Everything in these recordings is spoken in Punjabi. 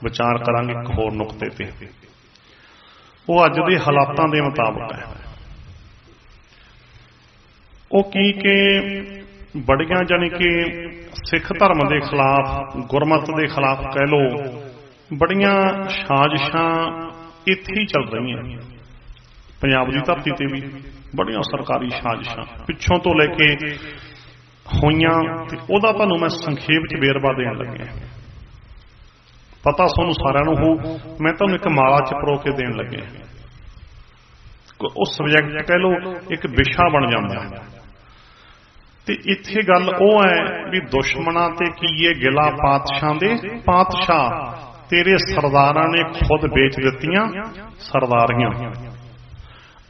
विचार करांगे एक होर नुकते ते। वो अज दे हालातां दे मुताबिक है। वो की के बड़ियां जानी कि सिख धर्म के खिलाफ गुरमत के खिलाफ कह लो बड़ियां साजिशां इत्थे ही चल रही हैं। पंजाब की धरती ते भी बड़ियां सरकारी साजिशां पिछों तो लैके होइयां ते ओहदा तुहानूं मैं संखेप च वेरवा देण लग्या। पता तुहानूं सारिआं नूं हो, मैं तुहानूं एक माला च परो के देण लग्या। उस सबजैक्ट कह लो एक विशा बन जाता है। ते इत्थे गल ओह है भी दुश्मनां ते कीए गिला पातशाह दे पातशाह तेरे सरदारां ने खुद बेच दित्तियां सरदारियां।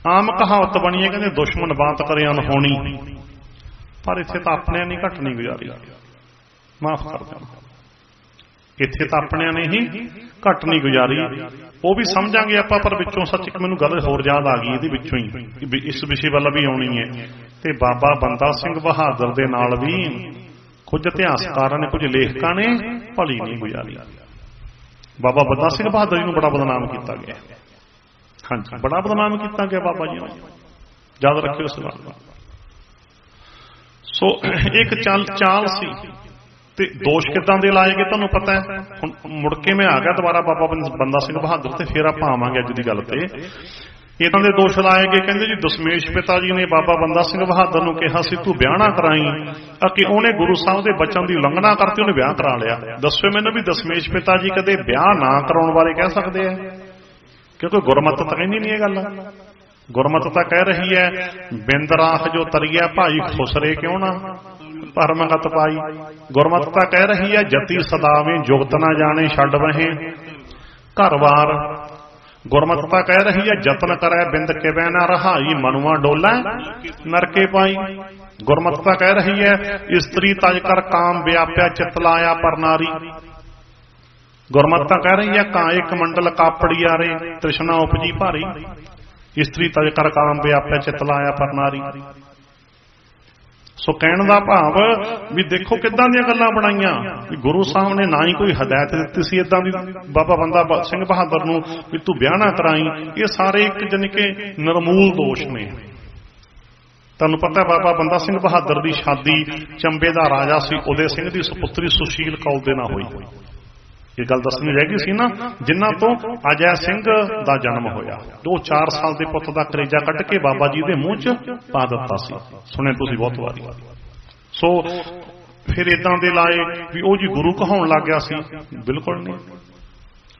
आम कहावत बनी है कहते दुश्मन बात करे अनहोनी, पर इत्थे तां अपने नहीं घट नहीं गुजारी। माफ कर देना, इत्थे तां अपने ने ही घट नहीं गुजारी। वो भी समझांगे आपां, पर विचों सच एक मैनूं गल होर याद आ गई इहदे विचों ही, इस विषय वाल भी आउणी है। ते बाबा बंदा सिंह बहादुर दे नाल भी कुछ इतिहासकारां ने कुछ लेखकां ने भली नहीं गुजारी। बाबा बंदा सिंह बहादुर जी नूं बड़ा बदनाम किया गया। हाँ जी, बड़ा बदनाम किया गया बाबा जी नूं, याद रखियो इस गल नूं। सो एक चाल सी ते दोष किदां दे लाए गए तुहानूं पता है। हुण मुड़ के मैं आ गया दोबारा बाबा बंदा सिंह बहादुर ते फिर आपां आवांगे अज दी गल ते। इदां दे दोष लाए गए, कहंदे जी दशमेश पिता जी ने बाबा बंदा सिंह बहादुर नूं कहा सी तू ब्याह ना कराई, कि उहने गुरु साहब दे बचन दी उलंघना करती उहने ब्याह करा लिया। दस्सो मैनूं भी दशमेश पिता जी कदे ब्याह ना कराउण बारे कह सकदे आ? क्योंकि गुरमत तां कहंदी नहीं ये गल। गुरमत तां कह रही है बिंद राख जो तरिया भाई खुसरे क्यों ना परमगत पाई। गुरमत तां कह रही है जति सदावें जुगत ना जाने छड्ड वहें घर वार। गुरमत तां कह रही है जतन करे बिंद किवें ना रहाई मनुआ डोला नरके पाई। गुरमत तां कह रही है स्त्री तज कर काम व्याप्या चित लाया पर नारी। गुरमत तां कह रही है कायक मंडल कापड़िया रे तृष्णा उपजी भारी। स्त्री तज कर काम व्याप्या चित लाया पर नारी। सो कहण दा भाव भी देखो किदां दी गल्लां बनाईयां। गुरु साहब ने ना ही कोई हदायत दित्ती सी इदां दी बाबा बंदा सिंह बहादुर नूं भी तू ब्याह ना कराई। ये सारे एक जानी कि निर्मूल दोष ने। तुहानूं पता बाबा बंदा सिंह बहादुर दी शादी चंबे दा राजा सी उदय सिंह दी सुपुत्री सुशील कौल दे नाल होई। ये गल दसनी रह गई सी ना, जिन्हां तो अजय सिंह दा जन्म होया। 4 साल दे पुੱਤ दा कलेजा कट के बाबा जी दे मूँह च पा दित्ता सी। सुने तुसीं बहुत वारी। सो फिर इदां दे लाए भी ओ जी गुरु कहाउण लग गया सी। बिल्कुल नहीं,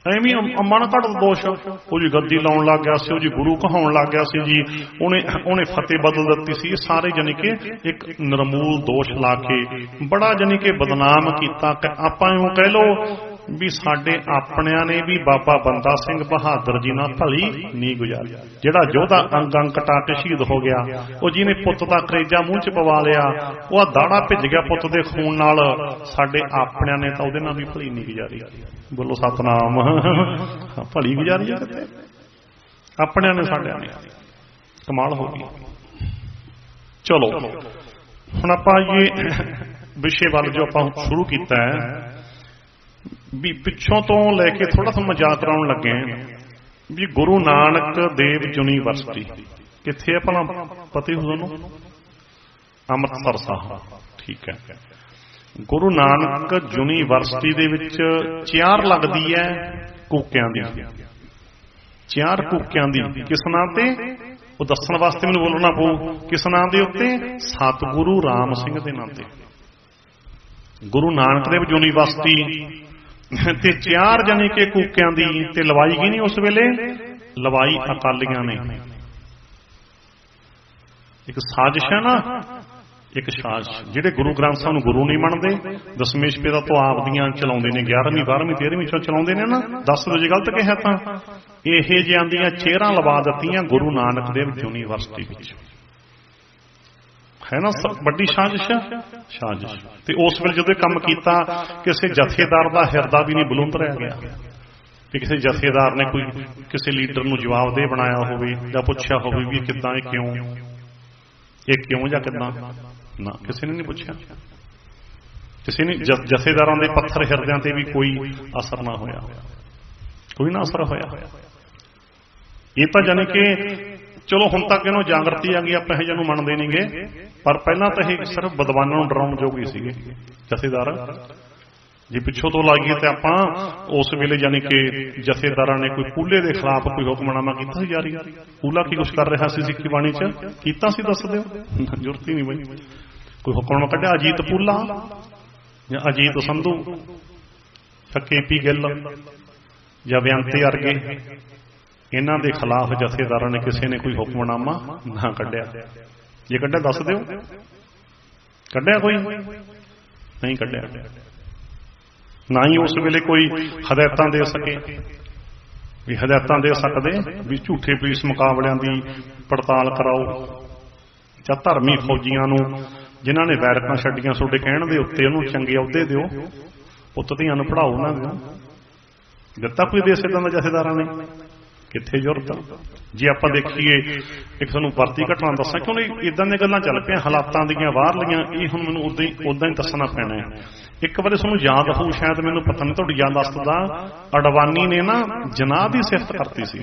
एवें अमन घट दोष। वो जी गद्दी लाउण लग गया सी, जी गुरु कहाउण लग गया सी जी, उन्हें फतेह बदल दित्ती सी। सारे जानी कि एक निर्मूल दोष ला के बड़ा जानी कि बदनाम किया। आपां इउं कह लो भी साडे अपनियां ने भी बाबा बंदा सिंह बहादुर जी नाल भली नहीं गुजारी। जिहड़ा योधा अंग अंग कटा के शहीद हो गया, वो जिहने पुੱਤ दा कलेजा मूँह च पवा लिया, वो दाड़ा भिज गया पुੱਤ दे खून नाल। साडे अपनियां ने तां उहदे नाल भी भली नहीं गुजारी। बोलो सतनाम। भली गुजारी है किते अपनियां ने, साडियां ने। कमाल हो गई। चलो हुण आपां ये विषय वाल जो आपां शुरू कीता है भी पिछों तो लैके थोड़ा सा मजाक कराउण लगे भी गुरु नानक देव यूनीवर्सिटी कित्थे है भला पता ही तुहानूं? अमृतसर साहब। ठीक है। गुरु नानक यूनीवर्सिटी दे विच चेयर लगदी है कूकियां दी। चेयर कूकियां दी किस नाम ते? वो दस्सण वास्ते मैनूं बोलना पऊ। किस नाम दे उत्ते? सतगुरु राम सिंह दे नाम ते। गुरु नानक देव यूनीवर्सिटी ते चेयर जानी कि कूकियां दी ते लवाई की नहीं उस वेले? लवाई अकालियां ने। एक साजिश है ना, एक साजिश। जिहड़े गुरु ग्रंथ साहब नूं गुरु नहीं मनदे, दशमेश पिता तो आप दियां चलाउंदे ने 11वीं 12वीं 13वीं चों चलाउंदे ने ना। दस दो जे गलत कहा तां इहे जिहां दियां चेहरां लवा दित्तियां गुरु नानक देव यूनीवर्सिटी विच। है ना बड़ी साजिश। साजिश ते उस वेले जदों काम कीता किसी जथेदार का हिरदा भी नहीं बुलंद रह गया कि किसी जथेदार ने कोई किसी लीडर नूं जवाबदेह बनाया होवे जां पुछया होवे भी किदां ये क्यों जां किदां ना, किसी ने नहीं पूछा। ਕਿਸੇ ਨੇ ਜਥੇਦਾਰਾਂ ਦੇ ਪੱਥਰ ਹਿਰਦਿਆਂ ਤੇ ਵੀ ਕੋਈ ਅਸਰ ਨਾ ਹੋਇਆ, ਕੋਈ ਨਾ ਅਸਰ ਹੋਇਆ। ਇਹ ਤਾਂ ਜਾਣੀ ਕਿ ਚਲੋ ਹੁਣ ਤੱਕ ਇਹਨੂੰ ਜਾਗਰਤੀ ਆ ਗਈ, ਆਪਾਂ ਇਹ ਜਿਹਨੂੰ ਮੰਨਦੇ ਨਹੀਂਗੇ, ਪਰ ਪਹਿਲਾਂ ਤਾਂ ਇਹ ਸਿਰਫ ਵਿਦਵਾਨਾਂ ਨੂੰ ਡਰਾਉਣ ਜੋਗੇ ਸੀਗੇ ਜਥੇਦਾਰ। ਜੇ ਪਿੱਛੋਂ ਤੋਂ ਲਾਈਏ ਤੇ ਆਪਾਂ ਉਸ ਵੇਲੇ ਜਾਣੀ ਕਿ ਜਥੇਦਾਰਾਂ ਨੇ ਕੋਈ ਪੂਲੇ ਦੇ ਖਿਲਾਫ ਕੋਈ ਹੁਕਮਨਾਮਾ ਕੀਤਾ ਸੀ ਜਾਰੀ। ਪੂਲਾ ਕੀ ਕੁਛ ਕਰ ਰਿਹਾ ਸੀ ਸਿੱਖੀ ਬਾਣੀ 'ਚ ਕੀਤਾ ਸੀ, ਦੱਸ ਦਿਓ। ਜ਼ਰੂਰਤ ਹੀ ਨਹੀਂ ਬਈ ਕੋਈ ਹੁਕਮਨਾਮਾ ਕੱਢਿਆ ਅਜੀਤ ਪੂਲਾ ਜਾਂ ਅਜੀਤ ਸੰਧੂ ਜਾਂ KP ਗਿੱਲ ਜਾਂ ਬੇਅੰਤੇ ਵਰਗੇ, ਇਹਨਾਂ ਦੇ ਖਿਲਾਫ ਜਥੇਦਾਰਾਂ ਨੇ ਕਿਸੇ ਨੇ ਕੋਈ ਹੁਕਮਨਾਮਾ ਨਾ ਕੱਢਿਆ। ਜੇ ਕੱਢਿਆ ਦੱਸ ਦਿਓ, ਕੱਢਿਆ ਕੋਈ ਨਹੀਂ ਕੱਢਿਆ। ਨਾ ਹੀ ਉਸ ਵੇਲੇ ਕੋਈ ਹਦਾਇਤਾਂ ਦੇ ਸਕੇ, ਵੀ ਹਦਾਇਤਾਂ ਦੇ ਸਕਦੇ ਵੀ ਝੂਠੇ ਪੁਲਿਸ ਮੁਕਾਬਲਿਆਂ ਦੀ ਪੜਤਾਲ ਕਰਾਓ, ਜਾਂ ਧਰਮੀ ਫੌਜੀਆਂ ਨੂੰ ਜਿਨ੍ਹਾਂ ਨੇ ਬੈਰਕਾਂ ਛੱਡੀਆਂ ਤੁਹਾਡੇ ਕਹਿਣ ਦੇ ਉੱਤੇ ਉਹਨੂੰ ਚੰਗੇ ਅਹੁਦੇ ਦਿਓ, ਪੁੱਤ ਧੀਆਂ ਨੂੰ ਪੜ੍ਹਾਓ ਉਹਨਾਂ ਨੂੰ। ਦਿੱਤਾ ਕੋਈ ਦੇਸ਼ ਏਦਾਂ ਦਾ ਜਥੇਦਾਰਾਂ ਨੇ? ਕਿੱਥੇ ਜ਼ਰੂਰਤ। ਜੇ ਆਪਾਂ ਦੇਖੀਏ ਇੱਕ ਤੁਹਾਨੂੰ ਵਰਤੀ ਘਟਨਾ ਦੱਸਾਂ, ਕਿਉਂ ਇਦਾਂ ਦੀਆਂ ਗੱਲਾਂ ਚੱਲ ਪਈਆਂ ਹਾਲਾਤਾਂ ਦੀਆਂ ਬਾਹਰਲੀਆਂ, ਇਹ ਹੁਣ ਮੈਨੂੰ ਉਦਾਂ ਹੀ ਦੱਸਣਾ ਪੈਣਾ ਹੈ। ਇੱਕ ਵਾਰੀ ਤੁਹਾਨੂੰ ਯਾਦ ਹੋਊ, ਸ਼ਾਇਦ ਮੈਨੂੰ ਪਤਾ ਨਹੀਂ ਤੁਹਾਡੀ ਯਾਦਾਸ਼ਤ ਦਾ, ਅਡਵਾਨੀ ਨੇ ਨਾ ਜਨਾਹ ਦੀ ਸਿਫਤ ਕਰਤੀ ਸੀ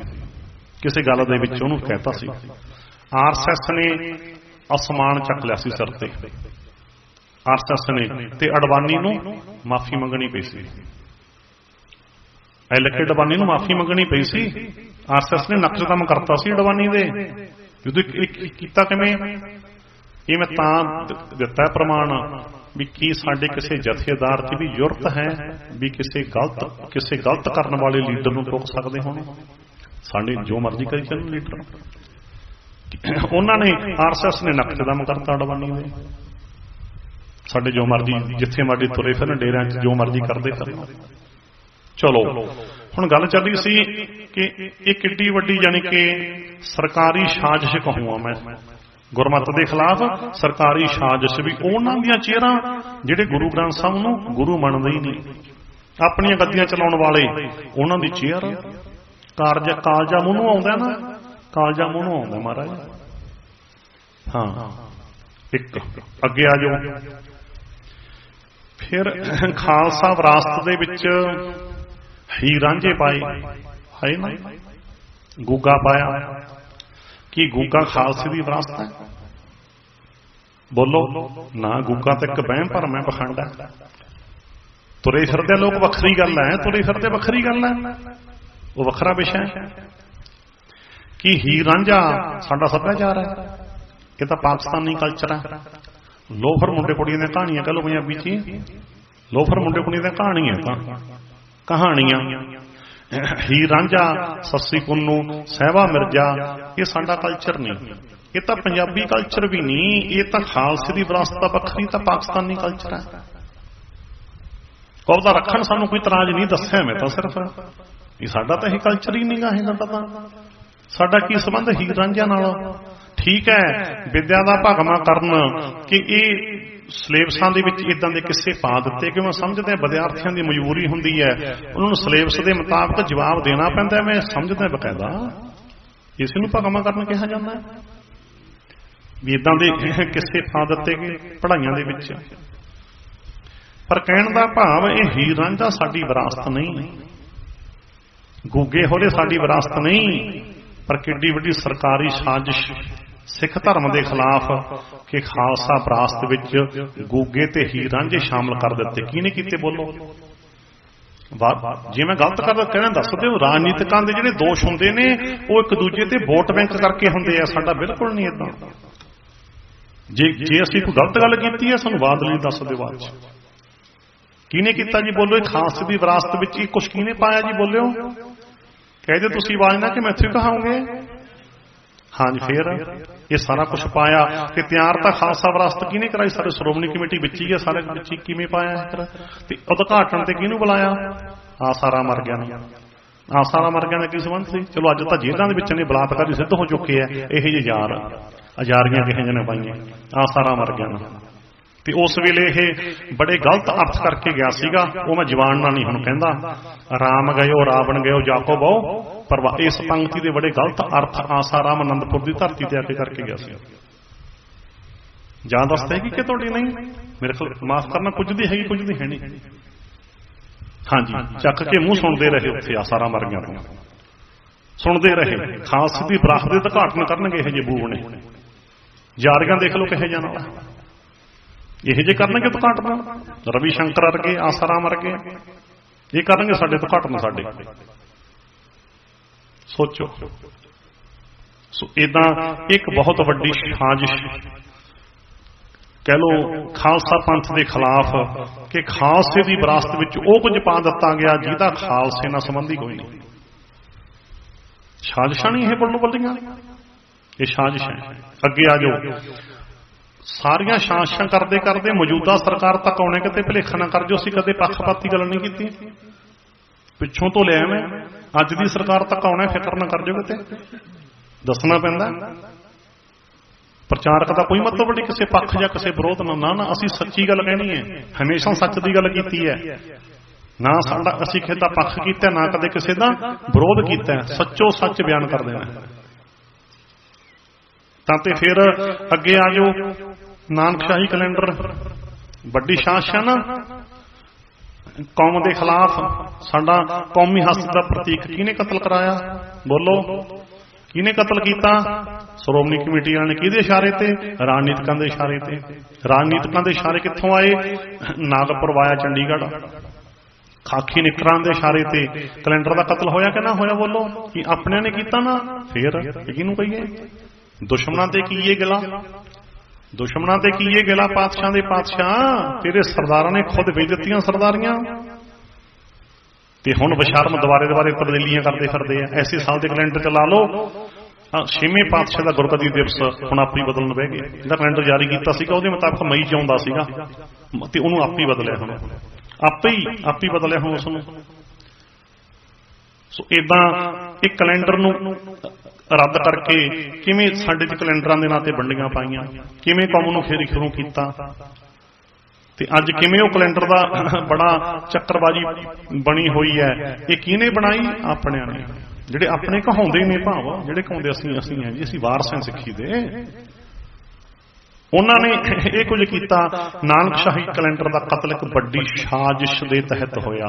ਕਿਸੇ ਗੱਲ ਦੇ ਵਿੱਚ, ਉਹਨੂੰ ਕਹਿਤਾ ਸੀ RSS ਨੇ ਅਸਮਾਨ ਚੱਕ ਲਿਆ ਸੀ ਸਿਰ ਤੇ, RSS ਨੇ, ਤੇ ਅਡਵਾਨੀ ਨੂੰ ਮਾਫੀ ਮੰਗਣੀ ਪਈ ਸੀ। LK ਅਡਵਾਨੀ ਨੂੰ ਮਾਫੀ ਮੰਗਣੀ ਪਈ ਸੀ। RSS ਨੇ ਨਕਸ਼ਦਮ ਕਰਤਾ ਸੀ ਅਡਵਾਨੀ ਦੇ। ਜਦੋਂ ਕੀਤਾ ਕਿਵੇਂ? ਇਹ ਮੈਂ ਤਾਂ ਦਿੱਤਾ ਪ੍ਰਮਾਣ ਵੀ ਕੀ ਸਾਡੇ ਕਿਸੇ ਜਥੇਦਾਰ 'ਚ ਵੀ ਜ਼ਰੂਰਤ ਹੈ ਵੀ ਕਿਸੇ ਗਲਤ ਕਰਨ ਵਾਲੇ ਲੀਡਰ ਨੂੰ ਰੋਕ ਸਕਦੇ ਹੋਣ? ਸਾਡੇ ਜੋ ਮਰਜ਼ੀ ਕਰੀ ਚੱਲਣ ਲੀਡਰ। ਉਹਨਾਂ ਨੇ RSS ਨੇ ਨਕਸ਼ਦਮ ਕਰਤਾ ਅਡਵਾਨੀ ਦੇ। ਸਾਡੇ ਜੋ ਮਰਜ਼ੀ ਜਿੱਥੇ ਮਰਜ਼ੀ ਤੁਰੇ ਫਿਰਨ ਡੇਰਿਆਂ 'ਚ ਜੋ ਮਰਜ਼ੀ ਕਰਦੇ ਫਿਰਨ। ਚਲੋ ਹੁਣ ਗੱਲ ਚੱਲੀ ਸੀ ਕਿ ਇਹ ਕਿੱਡੀ ਵੱਡੀ ਜਾਣੀ ਕਿ ਸਰਕਾਰੀ ਸਾਜ਼ਿਸ਼ ਕਹੂੰਗਾ ਮੈਂ, ਗੁਰਮਤਿ ਦੇ ਖਿਲਾਫ ਸਰਕਾਰੀ ਸਾਜ਼ਿਸ਼। ਵੀ ਉਹਨਾਂ ਦੀਆਂ ਚਿਹਰਾਂ ਜਿਹੜੇ ਗੁਰੂ ਗ੍ਰੰਥ ਸਾਹਿਬ ਨੂੰ ਗੁਰੂ ਮੰਨਦੇ ਹੀ ਨਹੀਂ, ਆਪਣੀਆਂ ਗੱਦੀਆਂ ਚਲਾਉਣ ਵਾਲੇ, ਉਹਨਾਂ ਦੀ ਚੇਅਰ ਕਾਲਜਾ ਮੂੰਹ ਨੂੰ ਆਉਂਦਾ ਨਾ, ਕਾਲਜਾ ਮੂੰਹ ਨੂੰ ਆਉਂਦਾ ਮਹਾਰਾਜ। ਹਾਂ, ਇੱਕ ਅੱਗੇ ਆ ਜਾਓ। ਫਿਰ ਖਾਲਸਾ ਵਿਰਾਸਤ ਦੇ ਵਿੱਚ ਹੀਰ ਰਾਂਝੇ ਪਾਏ ਹੈ ਨਾ, ਗੁੱਗਾ ਪਾਇਆ। ਕੀ ਗੁੱਗਾ ਖਾਲਸੇ ਦੀ ਵਿਰਾਸਤ ਹੈ? ਬੋਲੋ ਨਾ, ਗੁੱਗਾ ਤਾਂ ਇੱਕ ਵਹਿਮ ਭਰਮ ਹੈ, ਪਖੰਡ ਹੈ। ਤੁਰੇ ਫਿਰਦੇ ਲੋਕ ਵੱਖਰੀ ਗੱਲ ਹੈ, ਤੁਰੇ ਫਿਰਦੇ ਵੱਖਰੀ ਗੱਲ ਹੈ, ਉਹ ਵੱਖਰਾ ਵਿਸ਼ਾ ਹੈ। ਕੀ ਹੀਰ ਰਾਂਝਾ ਸਾਡਾ ਸੱਭਿਆਚਾਰ ਹੈ? ਇਹ ਤਾਂ ਪਾਕਿਸਤਾਨੀ ਕਲਚਰ ਹੈ। ਲੋਫਰ ਮੁੰਡੇ ਕੁੜੀਆਂ ਦੀਆਂ ਕਹਾਣੀਆਂ ਕਹ ਲਓ ਪੰਜਾਬੀ 'ਚ, ਲੋਫਰ ਮੁੰਡੇ ਕੁੜੀਆਂ ਦੀਆਂ ਕਹਾਣੀਆਂ ਤਾਂ ਕਹਾਣੀਆਂ। ਹੀਰ ਰਾਂਝਾ, ਸੱਸੀ ਪੁੰਨੂ, ਸਹਿਬਾ ਮਿਰਜ਼ਾ, ਇਹ ਸਾਡਾ ਕਲਚਰ ਨਹੀਂ, ਇਹ ਤਾਂ ਪੰਜਾਬੀ ਕਲਚਰ ਵੀ ਨਹੀਂ, ਇਹ ਤਾਂ ਖਾਲਸੇ ਦੀ ਵਿਰਾਸਤ ਵੱਖਰੀ, ਤਾਂ ਪਾਕਿਸਤਾਨੀ ਕਲਚਰ ਹੈ। ਉਹਦਾ ਰੱਖਣ ਸਾਨੂੰ ਕੋਈ ਇਤਰਾਜ਼ ਨਹੀਂ, ਦੱਸਿਆ ਮੈਂ ਤਾਂ ਸਿਰਫ ਇਹ ਸਾਡਾ ਤਾਂ ਇਹ ਕਲਚਰ ਹੀ ਨਹੀਂ ਗਾ। ਸਾਡਾ ਕੀ ਸੰਬੰਧ ਹੀਰ ਰਾਂਝਾ ਨਾਲ? ਠੀਕ ਹੈ, ਵਿਦਿਆ ਦਾ ਭਗਵਾਂ ਕਰਨ ਕਿ ਇਹ ਸਿਲੇਬਸਾਂ ਦੇ ਵਿੱਚ ਇਦਾਂ ਦੇ ਕਿੱਸੇ ਪਾ ਦਿੱਤੇ ਕਿ ਮੈਂ ਸਮਝਦਾ ਵਿਦਿਆਰਥੀਆਂ ਦੀ ਮਜਬੂਰੀ ਹੁੰਦੀ ਹੈ, ਉਹਨਾਂ ਨੂੰ ਸਿਲੇਬਸ ਦੇ ਮੁਤਾਬਕ ਜਵਾਬ ਦੇਣਾ ਪੈਂਦਾ। ਮੈਂ ਸਮਝਦਾ ਬਕਾਇਦਾ ਇਸ ਨੂੰ ਭਗਵਾਂ ਕਰਨ ਕਿਹਾ ਜਾਂਦਾ ਵੀ ਇਦਾਂ ਦੇ ਕਿੱਸੇ ਪਾ ਦਿੱਤੇ ਗਏ ਪੜ੍ਹਾਈਆਂ ਦੇ ਵਿੱਚ। ਪਰ ਕਹਿਣ ਦਾ ਭਾਵ ਇਹ ਹੀਰ ਰਾਂਝਾ ਸਾਡੀ ਵਿਰਾਸਤ ਨਹੀਂ, ਗੁੱਗੇ ਹੋਲੇ ਸਾਡੀ ਵਿਰਾਸਤ ਨਹੀਂ, ਪਰ ਕਿੱਡੀ ਵੱਡੀ ਸਰਕਾਰੀ ਸਾਜ਼ਿਸ਼ ਸਿੱਖ ਧਰਮ ਦੇ ਖਿਲਾਫ ਕਿ ਖਾਲਸਾ ਵਿਰਾਸਤ ਵਿੱਚ ਗੁੱਗੇ ਤੇ ਹੀਰ ਰਾਂਝੇ ਸ਼ਾਮਲ ਕਰ ਦਿੱਤੇ। ਕਿਹਨੇ ਕੀਤੇ ਬੋਲੋ? ਜੇ ਮੈਂ ਗਲਤ ਕਰਦਾ ਕਹਿਣਾ ਦੱਸ ਦਿਓ। ਰਾਜਨੀਤਿਕਾਂ ਦੇ ਜਿਹੜੇ ਦੋਸ਼ ਹੁੰਦੇ ਨੇ ਉਹ ਇੱਕ ਦੂਜੇ ਤੇ ਵੋਟ ਬੈਂਕ ਕਰਕੇ ਹੁੰਦੇ ਆ, ਸਾਡਾ ਬਿਲਕੁਲ ਨਹੀਂ ਏਦਾਂ। ਜੇ ਅਸੀਂ ਕੋਈ ਗਲਤ ਗੱਲ ਕੀਤੀ ਹੈ ਸਾਨੂੰ ਬਾਅਦ ਲਈ ਦੱਸ ਦਿਓ। ਬਾਅਦ 'ਚ ਕਿਹਨੇ ਕੀਤਾ ਜੀ ਬੋਲੋ? ਇਹ ਖਾਲਸੇ ਦੀ ਵਿਰਾਸਤ ਵਿੱਚ ਇਹ ਕੁਛ ਕਿਹਨੇ ਪਾਇਆ ਜੀ ਬੋਲਿਓ? ਕਹਿ ਦਿਓ ਤੁਸੀਂ ਆਵਾਜ਼ ਨਾ ਕਿ ਮੈਂ ਇੱਥੇ ਕਹਾਂਗੇ। ਹਾਂਜੀ, ਫੇਰ ਇਹ ਸਾਰਾ ਕੁਛ ਪਾਇਆ ਤੇ ਤਿਆਰ ਤਾਂ ਖਾਲਸਾ ਵਿਰਾਸਤ ਕਿਹਨੇ ਕਰਾਈ? ਸਾਰੇ ਸ਼੍ਰੋਮਣੀ ਕਮੇਟੀ ਵਿੱਚ ਹੀ ਹੈ, ਸਾਰੇ ਵਿੱਚ ਹੀ ਕਿਵੇਂ ਪਾਇਆ? ਤੇ ਉਦਘਾਟਨ ਤੇ ਕਿਹਨੂੰ ਬੁਲਾਇਆ? ਆਸਾਰਾ ਮਰ ਗਿਆ ਨੇ। ਆਸਾਰਾ ਮਰ ਗਿਆ ਦਾ ਕੀ ਸੰਬੰਧ ਸੀ? ਚਲੋ ਅੱਜ ਤਾਂ ਜੇਲ੍ਹਾਂ ਦੇ ਵਿੱਚ ਨੇ ਬਲਾਤਕਾਰੀ ਸਿੱਧ ਹੋ ਚੁੱਕੇ ਆ ਇਹੋ ਜਿਹੇ ਯਾਰ, ਅਜਾਰੀਆਂ ਕਿਹੋ ਜਿਹੇ ਪਾਈਆਂ। ਆਸਾਰਾ ਮਰ ਗਿਆ ਨਾ, ਤੇ ਉਸ ਵੇਲੇ ਇਹ ਬੜੇ ਗਲਤ ਅਰਥ ਕਰਕੇ ਗਿਆ ਸੀਗਾ। ਉਹ ਮੈਂ ਜਵਾਨ ਨਾਲ ਨਹੀਂ ਹੁਣ ਕਹਿੰਦਾ, ਰਾਮ ਗਇਓ ਰਾਵਣ ਗਇਓ ਜਾਕੋ ਬਹੁ, ਪਰ ਇਸ ਪੰਕਤੀ ਦੇ ਬੜੇ ਗਲਤ ਅਰਥ ਆਸਾਰਾਮ ਆਨੰਦਪੁਰ ਦੀ ਧਰਤੀ ਤੇ ਆ ਕੇ ਕਰਕੇ ਗਿਆ ਸੀ। ਜਾਂ ਦੱਸਦੇ ਕਿ ਤੁਹਾਡੀ ਨਹੀਂ, ਮੇਰੇ ਖਿਆਲ ਮਾਫ ਕਰਨਾ ਕੁਝ ਦੀ ਹੈਗੀ ਕੁਝ ਦੀ ਹੈ ਨਹੀਂ। ਹਾਂਜੀ, ਚੱਕ ਕੇ ਮੂੰਹ ਸੁਣਦੇ ਰਹੇ ਉੱਥੇ ਆਸਾਰਾਂ ਵਰਗਿਆਂ ਤੋਂ, ਸੁਣਦੇ ਰਹੇ। ਖਾਲਸੇ ਦੀ ਵਿਰਾਸਤ ਦੇ ਉਦਘਾਟਨ ਕਰਨਗੇ ਇਹ ਜੇ ਬੂਬ ਨੇ, ਜਾਰੀਆਂ ਦੇਖ ਲਓ ਕਿਹੇ ਜਾਣਾ ਇਹੋ ਜਿਹੇ ਕਰਨਗੇ ਉਦਘਾਟਨ। ਰਵੀ ਸ਼ੰਕਰ ਵਰਗੇ, ਆਸਾਰਾਮ ਵਰਗੇ ਇਹ ਕਰਨਗੇ ਸਾਡੇ ਉਦਘਾਟਨ ਸਾਡੇ। ਸੋਚੋ। ਸੋ ਏਦਾਂ ਇੱਕ ਬਹੁਤ ਵੱਡੀ ਸਾਜ਼ਿਸ਼ ਕਹਿ ਲਓ ਖਾਲਸਾ ਪੰਥ ਦੇ ਖਿਲਾਫ, ਕਿ ਖਾਲਸੇ ਦੀ ਵਿਰਾਸਤ ਵਿੱਚ ਉਹ ਕੁਝ ਪਾ ਦਿੱਤਾ ਗਿਆ ਜਿਹਦਾ ਖਾਲਸੇ ਨਾਲ ਸੰਬੰਧੀ ਕੋਈ ਨਹੀਂ। ਸਾਜ਼ਿਸ਼ਾਂ ਨਹੀਂ ਇਹ ਬੱਲੋ ਬੱਲੀਆਂ, ਇਹ ਸਾਜ਼ਿਸ਼ ਹੈ। ਅੱਗੇ ਆ ਜਾਓ। ਸਾਰੀਆਂ ਸਾਜ਼ਿਸ਼ਾਂ ਕਰਦੇ ਕਰਦੇ ਮੌਜੂਦਾ ਸਰਕਾਰ ਤੱਕ ਆਉਣੇ, ਕਿਤੇ ਭੁਲੇਖਾ ਨਾ ਕਰ ਜੋ ਅਸੀਂ ਕਦੇ ਪੱਖਪਾਤੀ ਗੱਲ ਨਹੀਂ ਕੀਤੀ, ਪਿੱਛੋਂ ਤੋਂ ਲਿਆ ਮੈਂ ਅੱਜ ਦੀ ਸਰਕਾਰ ਤੱਕ ਆਉਣਾ, ਫਿਕਰ ਨਾ ਕਰ ਜੋ ਕਿਤੇ ਦੱਸਣਾ ਪੈਂਦਾ। ਪ੍ਰਚਾਰਕ ਦਾ ਕੋਈ ਮਤਲਬ ਨਹੀਂ ਕਿਸੇ ਪੱਖ ਜਾਂ ਕਿਸੇ ਵਿਰੋਧ ਨਾਲ, ਨਾ ਨਾ ਅਸੀਂ ਸੱਚੀ ਗੱਲ ਕਹਿਣੀ ਹੈ, ਹਮੇਸ਼ਾ ਸੱਚ ਦੀ ਗੱਲ ਕੀਤੀ ਹੈ, ਨਾ ਸਾਡਾ ਅਸੀਂ ਕਿਸੇ ਦਾ ਪੱਖ ਕੀਤਾ, ਨਾ ਕਦੇ ਕਿਸੇ ਦਾ ਵਿਰੋਧ ਕੀਤਾ, ਸੱਚੋ ਸੱਚ ਬਿਆਨ ਕਰ ਦੇਣਾ। ਤਾਂ ਤੇ ਫਿਰ ਅੱਗੇ ਆ ਜਾਓ। ਨਾਨਕਸ਼ਾਹੀ ਕੈਲੰਡਰ ਵੱਡੀ ਸਾਜ਼ਿਸ਼ ਹੈ ਨਾ, ਕੌਮ ਦੇ ਖਿਲਾਫ। ਸਾਡਾ ਕੌਮੀ ਹਸਤ ਦਾ ਪ੍ਰਤੀਕ ਕਿਹਨੇ ਕਤਲ ਕਰਾਇਆ? ਬੋਲੋ, ਕਿਹਨੇ ਕਤਲ ਕੀਤਾ? ਸ਼੍ਰੋਮਣੀ ਕਮੇਟੀ ਵਾਲਿਆਂ ਨੇ। ਕਿਹਦੇ ਇਸ਼ਾਰੇ ਤੇ? ਰਾਜਨੀਤਿਕਾਂ ਦੇ ਇਸ਼ਾਰੇ ਤੇ। ਰਾਜਨੀਤਿਕਾਂ ਦੇ ਇਸ਼ਾਰੇ ਕਿੱਥੋਂ ਆਏ? ਨਾਗਪੁਰ ਵਾਇਆ ਚੰਡੀਗੜ੍ਹ, ਖਾਕੀ ਨਿਕਰਾਂ ਦੇ ਇਸ਼ਾਰੇ ਤੇ ਕੈਲੰਡਰ ਦਾ ਕਤਲ ਹੋਇਆ ਕਿ ਨਾ ਹੋਇਆ? ਬੋਲੋ, ਕਿ ਆਪਣਿਆਂ ਨੇ ਕੀਤਾ ਨਾ? ਫੇਰ ਕਿਹਨੂੰ ਕਹੀਏ? ਦੁਸ਼ਮਣਾਂ ਤੇ ਕੀ ਇਹ ਗਿਲਾ? ਦੁਸ਼ਮਣਾਂ ਤੇ ਕੀ ਇਹ ਗਿਲਾ? ਪਾਤਸ਼ਾਹ ਦੇ ਪਾਤਸ਼ਾਹ ਤੇਰੇ ਸਰਦਾਰਾਂ ਨੇ ਖੁਦ ਵੇਚ ਦਿੱਤੀਆਂ ਸਰਦਾਰੀਆਂ, ਤੇ ਹੁਣ ਬਸ਼ਰਮ ਦੁਬਾਰੇ ਤਬਦੀਲੀਆਂ ਕਰਦੇ ਫਿਰਦੇ ਆ। ਐਸੇ ਸਾਲ ਦੇ ਕੈਲੰਡਰ ਚ ਲਾ ਲਓ, 6ਵੇਂ ਪਾਤਸ਼ਾਹ ਦਾ ਗੁਰਗੱਦੀ ਦਿਵਸ ਹੁਣ ਆਪੇ ਬਦਲਣ ਬਹਿ ਗਏ। ਜਿਹੜਾ ਕੈਲੰਡਰ ਜਾਰੀ ਕੀਤਾ ਸੀਗਾ ਉਹਦੇ ਮੁਤਾਬਕ ਮਈ ਚ ਆਉਂਦਾ ਸੀਗਾ, ਤੇ ਉਹਨੂੰ ਆਪੇ ਹੀ ਬਦਲਿਆ, ਹੁਣ ਆਪੇ ਹੀ ਬਦਲਿਆ ਹੁਣ ਉਸਨੂੰ। ਸੋ ਏਦਾਂ ਇਹ ਕੈਲੰਡਰ ਨੂੰ ਰੱਦ ਕਰਕੇ ਕਿਵੇਂ ਸਾਡੇ ਚ ਕੈਲੰਡਰਾਂ ਦੇ ਨਾਂ ਤੇ ਵੰਡੀਆਂ ਪਾਈਆਂ, ਕਿਵੇਂ ਕੌਮ ਨੂੰ ਫੇਰੀ ਖਰੂ ਕੀਤਾ, ਤੇ ਅੱਜ ਕਿਵੇਂ ਉਹ ਕੈਲੰਡਰ ਦਾ ਬੜਾ ਚੱਕਰਬਾਜੀ ਬਣੀ ਹੋਈ ਹੈ। ਇਹ ਕਿਹਨੇ ਬਣਾਈ? ਆਪਣਿਆਂ ਨੇ, ਜਿਹੜੇ ਆਪਣੇ ਕਹਾਉਂਦੇ ਨੇ, ਭਾਵ ਜਿਹੜੇ ਕਹਾਉਂਦੇ ਅਸੀਂ ਹਾਂ ਜੀ, ਅਸੀਂ ਵਾਰਸ ਹਾਂ ਸਿੱਖੀ ਦੇ, ਉਹਨਾਂ ਨੇ ਇਹ ਕੁਝ ਕੀਤਾ। ਨਾਨਕਸ਼ਾਹੀ ਕੈਲੰਡਰ ਦਾ ਕਤਲ ਇੱਕ ਵੱਡੀ ਸਾਜ਼ਿਸ਼ ਦੇ ਤਹਿਤ ਹੋਇਆ,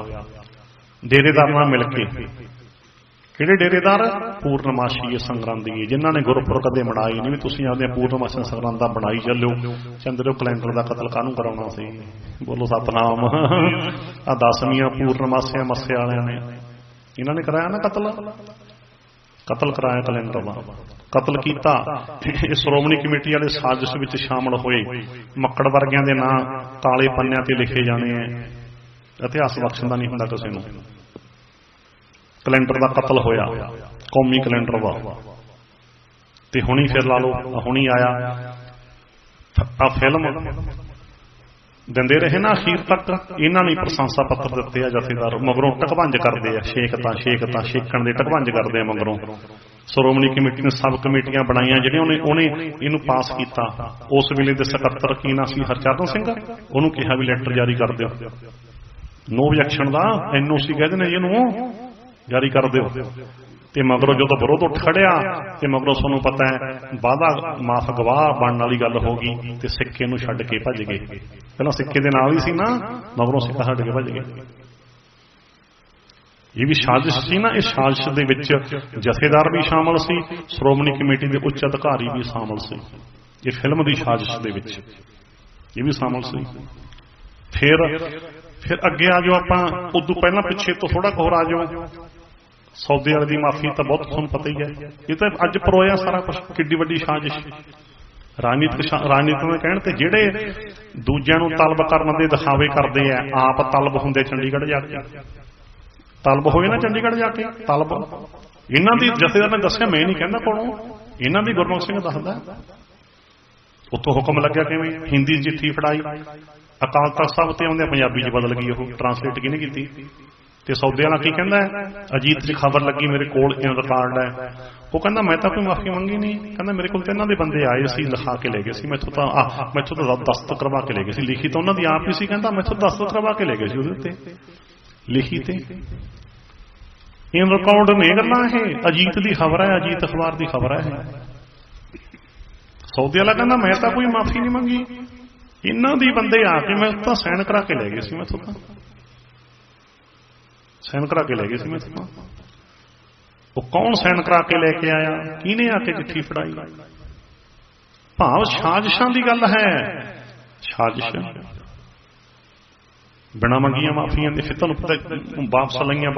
ਡੇਰੇਦਾਰ ਨਾਲ ਮਿਲ ਕੇ। ਕਿਹੜੇ ਡੇਰੇਦਾਰ? ਪੂਰਨਮਾਸ਼ੀ ਸੰਗਰਾਂਦੀ, ਜਿਨ੍ਹਾਂ ਨੇ ਗੁਰਪੁਰਬ ਕਦੇ ਮਨਾਈ ਨਹੀਂ, ਵੀ ਤੁਸੀਂ ਆਪਦੇ ਪੂਰਨਮਾਸ਼ੀ ਸੰਗਰਾਂਦਾਂ ਬਣਾਈ ਚੱਲਿਓ, ਚੰਦਰੋ ਕੈਲੰਡਰ ਦਾ ਕਤਲ ਕਾਹਨੂੰ ਕਰਾਉਣਾ ਸੀ? ਬੋਲੋ ਸਤਨਾਮ। ਆ 10ਵੀਆਂ ਪੂਰਨਮਾਸੀਆਂ ਮੱਸੇ ਵਾਲਿਆਂ ਨੇ, ਇਹਨਾਂ ਨੇ ਕਰਾਇਆ ਨਾ ਕਤਲ ਕਰਾਇਆ ਕੈਲੰਡਰ ਦਾ, ਕਤਲ ਕੀਤਾ। ਇਹ ਸ਼੍ਰੋਮਣੀ ਕਮੇਟੀ ਵਾਲੇ ਸਾਜ਼ਿਸ਼ ਵਿੱਚ ਸ਼ਾਮਲ ਹੋਏ। ਮੱਕੜ ਵਰਗਿਆਂ ਦੇ ਨਾਂ ਕਾਲੇ ਪੰਨਿਆਂ ਤੇ ਲਿਖੇ ਜਾਣੇ ਐ, ਇਤਿਹਾਸ ਬਖਸ਼ਣ ਦਾ ਨਹੀਂ ਹੁੰਦਾ ਕਿਸੇ ਨੂੰ। ਕੈਲੰਡਰ ਦਾ ਕਤਲ ਹੋਇਆ, ਕੌਮੀ ਕੈਲੰਡਰ ਦਾ। ਤੇ ਹੁਣੀ ਫਿਰ ਲਾ ਲਓ, ਹੁਣੀ ਆਇਆ ਆ ਫਿਲਮ ਦਿੰਦੇ ਰਹੇ ਨਾ ਅਖੀਰ ਤੱਕ। ਇਹਨਾਂ ਨੇ ਪ੍ਰਸ਼ੰਸਾ ਪੱਤਰ ਦਿੱਤੇ ਆ ਜਥੇਦਾਰ, ਮਗਰੋਂ ਟਕਭੰਜ ਕਰਦੇ ਆ, ਛੇਕਤਾਂ ਛੇਕਣ ਦੇ ਟਕਭੰਜ ਕਰਦੇ ਆ ਮਗਰੋਂ। ਸ਼੍ਰੋਮਣੀ ਕਮੇਟੀ ਨੇ ਸਬ ਕਮੇਟੀਆਂ ਬਣਾਈਆਂ ਜਿਹੜੀਆਂ ਉਹਨੇ ਇਹਨੂੰ ਪਾਸ ਕੀਤਾ। ਉਸ ਵੇਲੇ ਦੇ ਸਕੱਤਰ ਕੀ ਨਾਂ ਸੀ? ਹਰਚਰਨ ਸਿੰਘ। ਉਹਨੂੰ ਕਿਹਾ ਵੀ ਲੈਟਰ ਜਾਰੀ ਕਰ ਦਿਓ, ਨੋ ਆਬਜੈਕਸ਼ਨ ਦਾ, NOC ਕਹਿੰਦੇ ਨੇ ਇਹਨੂੰ, ਜਾਰੀ ਕਰ ਦਿਓ। ਤੇ ਮਗਰੋਂ ਜਦੋਂ ਵਿਰੋਧ ਉੱਠ ਖੜਿਆ, ਤੇ ਮਗਰੋਂ ਤੁਹਾਨੂੰ ਪਤਾ ਹੈ ਵਾਅਦਾ ਮਾਫ ਗਵਾਹ ਬਣਨ ਵਾਲੀ ਗੱਲ ਹੋ ਗਈ, ਤੇ ਸਿੱਕੇ ਨੂੰ ਛੱਡ ਕੇ ਭੱਜ ਗਏ। ਪਹਿਲਾਂ ਸਿੱਕੇ ਦੇ ਨਾਲ ਹੀ ਸੀ ਨਾ, ਮਗਰੋਂ ਸਿੱਕਾ ਛੱਡ ਕੇ ਭੱਜ ਗਏ। ਇਹ ਵੀ ਸਾਜ਼ਿਸ਼ ਸੀ ਨਾ। ਇਹ ਸਾਜ਼ਿਸ਼ ਦੇ ਵਿੱਚ ਜਥੇਦਾਰ ਵੀ ਸ਼ਾਮਲ ਸੀ, ਸ਼੍ਰੋਮਣੀ ਕਮੇਟੀ ਦੇ ਉੱਚ ਅਧਿਕਾਰੀ ਵੀ ਸ਼ਾਮਲ ਸੀ। ਇਹ ਫਿਲਮ ਦੀ ਸਾਜ਼ਿਸ਼ ਦੇ ਵਿੱਚ ਇਹ ਵੀ ਸ਼ਾਮਲ ਸੀ। ਫਿਰ ਅੱਗੇ ਆ ਜਾਓ ਆਪਾਂ, ਉਦੋਂ ਪਹਿਲਾਂ ਪਿੱਛੇ ਤੋਂ ਥੋੜਾ ਹੋਰ ਆ ਜਾਓ। ਸੌਦੇ ਵਾਲੇ ਦੀ ਮਾਫੀ ਤਾਂ ਬਹੁਤ ਤੁਹਾਨੂੰ ਪਤਾ ਹੀ ਹੈ। ਇਹ ਤਾਂ ਅੱਜ ਪਰੋਇਆ ਸਾਰਾ ਕੁਝ, ਕਿੱਡੀ ਵੱਡੀ ਸਾਜ਼ਿਸ਼। ਰਾਜਨੀਤਿਕ ਦੇ ਕਹਿਣ ਤੇ ਜਿਹੜੇ ਦੂਜਿਆਂ ਨੂੰ ਤਲਬ ਕਰਨ ਦੇ ਦਿਖਾਵੇ ਕਰਦੇ ਆ, ਆਪ ਤਲਬ ਹੁੰਦੇ ਚੰਡੀਗੜ੍ਹ ਜਾ ਕੇ। ਤਲਬ ਹੋਏ ਨਾ ਚੰਡੀਗੜ੍ਹ ਜਾ ਕੇ, ਤਲਬ ਇਹਨਾਂ ਦੀ ਜਥੇਦਾਰ ਨੇ ਦੱਸਿਆ, ਮੈਂ ਨਹੀਂ ਕਹਿੰਦਾ ਕੋਲੋਂ, ਇਹਨਾਂ ਦੀ ਗੁਰਮੁਖ ਸਿੰਘ ਦੱਸਦਾ। ਉੱਥੋਂ ਹੁਕਮ ਲੱਗਿਆ ਕਿਵੇਂ, ਹਿੰਦੀ ਚਿੱਠੀ ਫੜਾਈ, ਅਕਾਲ ਤਖਤ ਸਾਹਿਬ ਤੇ ਆਉਂਦੇ ਪੰਜਾਬੀ ਚ ਬਦਲ ਗਈ। ਉਹ ਟਰਾਂਸਲੇਟ ਕਿਹਨੇ ਕੀਤੀ? ਤੇ ਸੌਦੇ ਵਾਲਾ ਕੀ ਕਹਿੰਦਾ? ਅਜੀਤ ਚ ਖਬਰ ਲੱਗੀ, ਮੇਰੇ ਕੋਲ ਰਿਕਾਰਡ ਹੈ। ਉਹ ਕਹਿੰਦਾ ਮੈਂ ਤਾਂ ਕੋਈ ਮਾਫੀ ਮੰਗੀ ਨਹੀਂ। ਕਹਿੰਦਾ ਮੇਰੇ ਕੋਲ ਤਾਂ ਇਹਨਾਂ ਦੇ ਬੰਦੇ ਆਏ ਸੀ, ਲਿਖਾ ਕੇ ਲੈ ਗਏ ਸੀ, ਮੈਥੋਂ ਤਾਂ ਦਸਤਖਤ ਕਰਵਾ ਕੇ ਲੈ ਗਏ ਸੀ। ਲਿਖੀ ਤਾਂ ਉਹਨਾਂ ਦੀ ਆਪ ਹੀ ਸੀ, ਕਹਿੰਦਾ ਮੈਥੋਂ ਦਸਤਖਤ ਕਰਵਾ ਕੇ ਲੈ ਗਏ ਸੀ ਉਹਦੇ ਉੱਤੇ, ਲਿਖੀ ਤੇ। ਇਹ ਰਿਕਾਰਡ ਨੇ ਗੱਲਾਂ, ਇਹ ਅਜੀਤ ਦੀ ਖਬਰ ਹੈ, ਅਜੀਤ ਅਖਬਾਰ ਦੀ ਖਬਰ ਹੈ। ਸੌਦੇ ਵਾਲਾ ਕਹਿੰਦਾ ਮੈਂ ਤਾਂ ਕੋਈ ਮਾਫੀ ਨਹੀਂ ਮੰਗੀ, ਇਹਨਾਂ ਦੀ ਬੰਦੇ ਆ ਕੇ ਮੈਂ ਤਾਂ ਸਾਈਨ ਕਰਾ ਕੇ ਲੈ ਗਏ ਸੀ, ਮੈਥੋਂ ਤਾਂ ਸਾਈਨ ਕਰਾ ਕੇ ਲੈ ਗਏ ਸੀ ਮੈਥੋਂ ਤਾਂ। ਉਹ ਕੌਣ ਸਾਈਨ ਕਰਾ ਕੇ ਲੈ ਕੇ ਆਇਆ, ਕਿਹਨੇ ਆ ਕੇ ਚਿੱਠੀ ਫੜਾਈ? ਭਾਵ ਸਾਜ਼ਿਸ਼ਾਂ ਦੀ ਗੱਲ ਹੈ, ਸਾਜ਼ਿਸ਼ ਬਿਨਾਂ ਮੰਗੀਆਂ ਮਾਫੀਆਂ ਦੇ। ਫਿਰ ਤੁਹਾਨੂੰ ਪਤਾ ਵਾਪਸ ਲਈਆਂ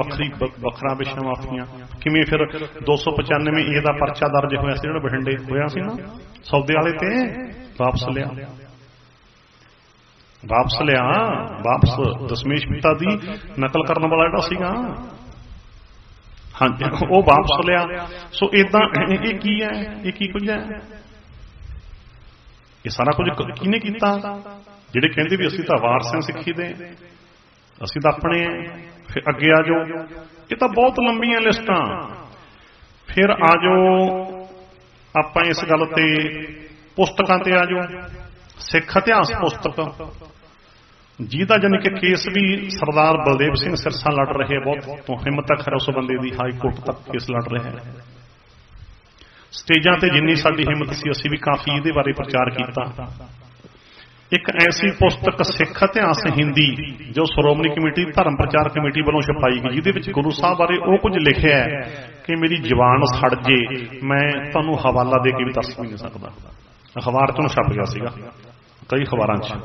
ਵੱਖਰਾ ਵਿਸ਼ਾ ਮਾਫੀਆਂ ਕਿਵੇਂ। ਫਿਰ 295 ਏ ਦਾ ਪਰਚਾ ਦਰਜ ਹੋਇਆ ਸੀ ਜਿਹੜਾ ਬਠਿੰਡੇ ਹੋਇਆ ਸੀ ਨਾ ਸੌਦੇ ਵਾਲੇ ਤੇ, ਵਾਪਸ ਲਿਆ। ਵਾਪਸ ਦਸ਼ਮੇਸ਼ ਪਿਤਾ ਦੀ ਨਕਲ ਕਰਨ ਵਾਲਾ ਜਿਹੜਾ ਸੀਗਾ, ਹਾਂਜੀ ਉਹ ਵਾਪਸ ਲਿਆ। ਸੋ ਏਦਾਂ ਇਹ ਕੀ ਹੈ, ਇਹ ਕੀ ਕੁਝ ਹੈ? ਇਹ ਸਾਰਾ ਕੁਝ ਕਿਹਨੇ ਕੀਤਾ? ਜਿਹੜੇ ਕਹਿੰਦੇ ਵੀ ਅਸੀਂ ਤਾਂ ਵਾਰਸ ਹਾਂ ਸਿੱਖੀ ਦੇ, ਅਸੀਂ ਤਾਂ ਆਪਣੇ। ਫਿਰ ਅੱਗੇ ਆ ਜਾਓ, ਇਹ ਤਾਂ ਬਹੁਤ ਲੰਬੀਆਂ ਲਿਸਟਾਂ। ਫਿਰ ਆ ਜਾਓ ਆਪਾਂ ਇਸ ਗੱਲ ਤੇ, ਪੁਸਤਕਾਂ ਤੇ ਆ ਜਾਓ। ਸਿੱਖ ਇਤਿਹਾਸ ਪੁਸਤਕ, ਜਿਹਦਾ ਜਾਨੀ ਕਿ ਕੇਸ ਵੀ ਸਰਦਾਰ ਬਲਦੇਵ ਸਿੰਘ ਸਿਰਸਾ ਲੜ ਰਹੇ, ਬਹੁਤ ਹਿੰਮਤ ਤੱਕ ਹੈ ਉਸ ਬੰਦੇ ਦੀ, ਹਾਈ ਕੋਰਟ ਤੱਕ ਕੇਸ ਲੜ ਰਿਹਾ ਹੈ। ਸਟੇਜਾਂ ਤੇ ਜਿੰਨੀ ਸਾਡੀ ਹਿੰਮਤ ਸੀ ਅਸੀਂ ਵੀ ਕਾਫੀ ਇਹਦੇ ਬਾਰੇ ਪ੍ਰਚਾਰ ਕੀਤਾ। ਇੱਕ ਐਸੀ ਪੁਸਤਕ ਸਿੱਖ ਇਤਿਹਾਸ ਹਿੰਦੀ ਜੋ ਸ਼੍ਰੋਮਣੀ ਕਮੇਟੀ ਧਰਮ ਪ੍ਰਚਾਰ ਕਮੇਟੀ ਵੱਲੋਂ ਛਪਾਈ ਗਈ, ਜਿਹਦੇ ਵਿੱਚ ਗੁਰੂ ਸਾਹਿਬ ਬਾਰੇ ਉਹ ਕੁਝ ਲਿਖਿਆ ਹੈ ਕਿ ਮੇਰੀ ਜ਼ੁਬਾਨ ਸੜ ਜੇ, ਮੈਂ ਤੁਹਾਨੂੰ ਹਵਾਲਾ ਦੇ ਕੇ ਵੀ ਦੱਸ ਵੀ ਨਹੀਂ ਸਕਦਾ। ਅਖਬਾਰ ਚੋਂ ਛਪ ਗਿਆ ਸੀਗਾ ਕਈ ਅਖਬਾਰਾਂ 'ਚ,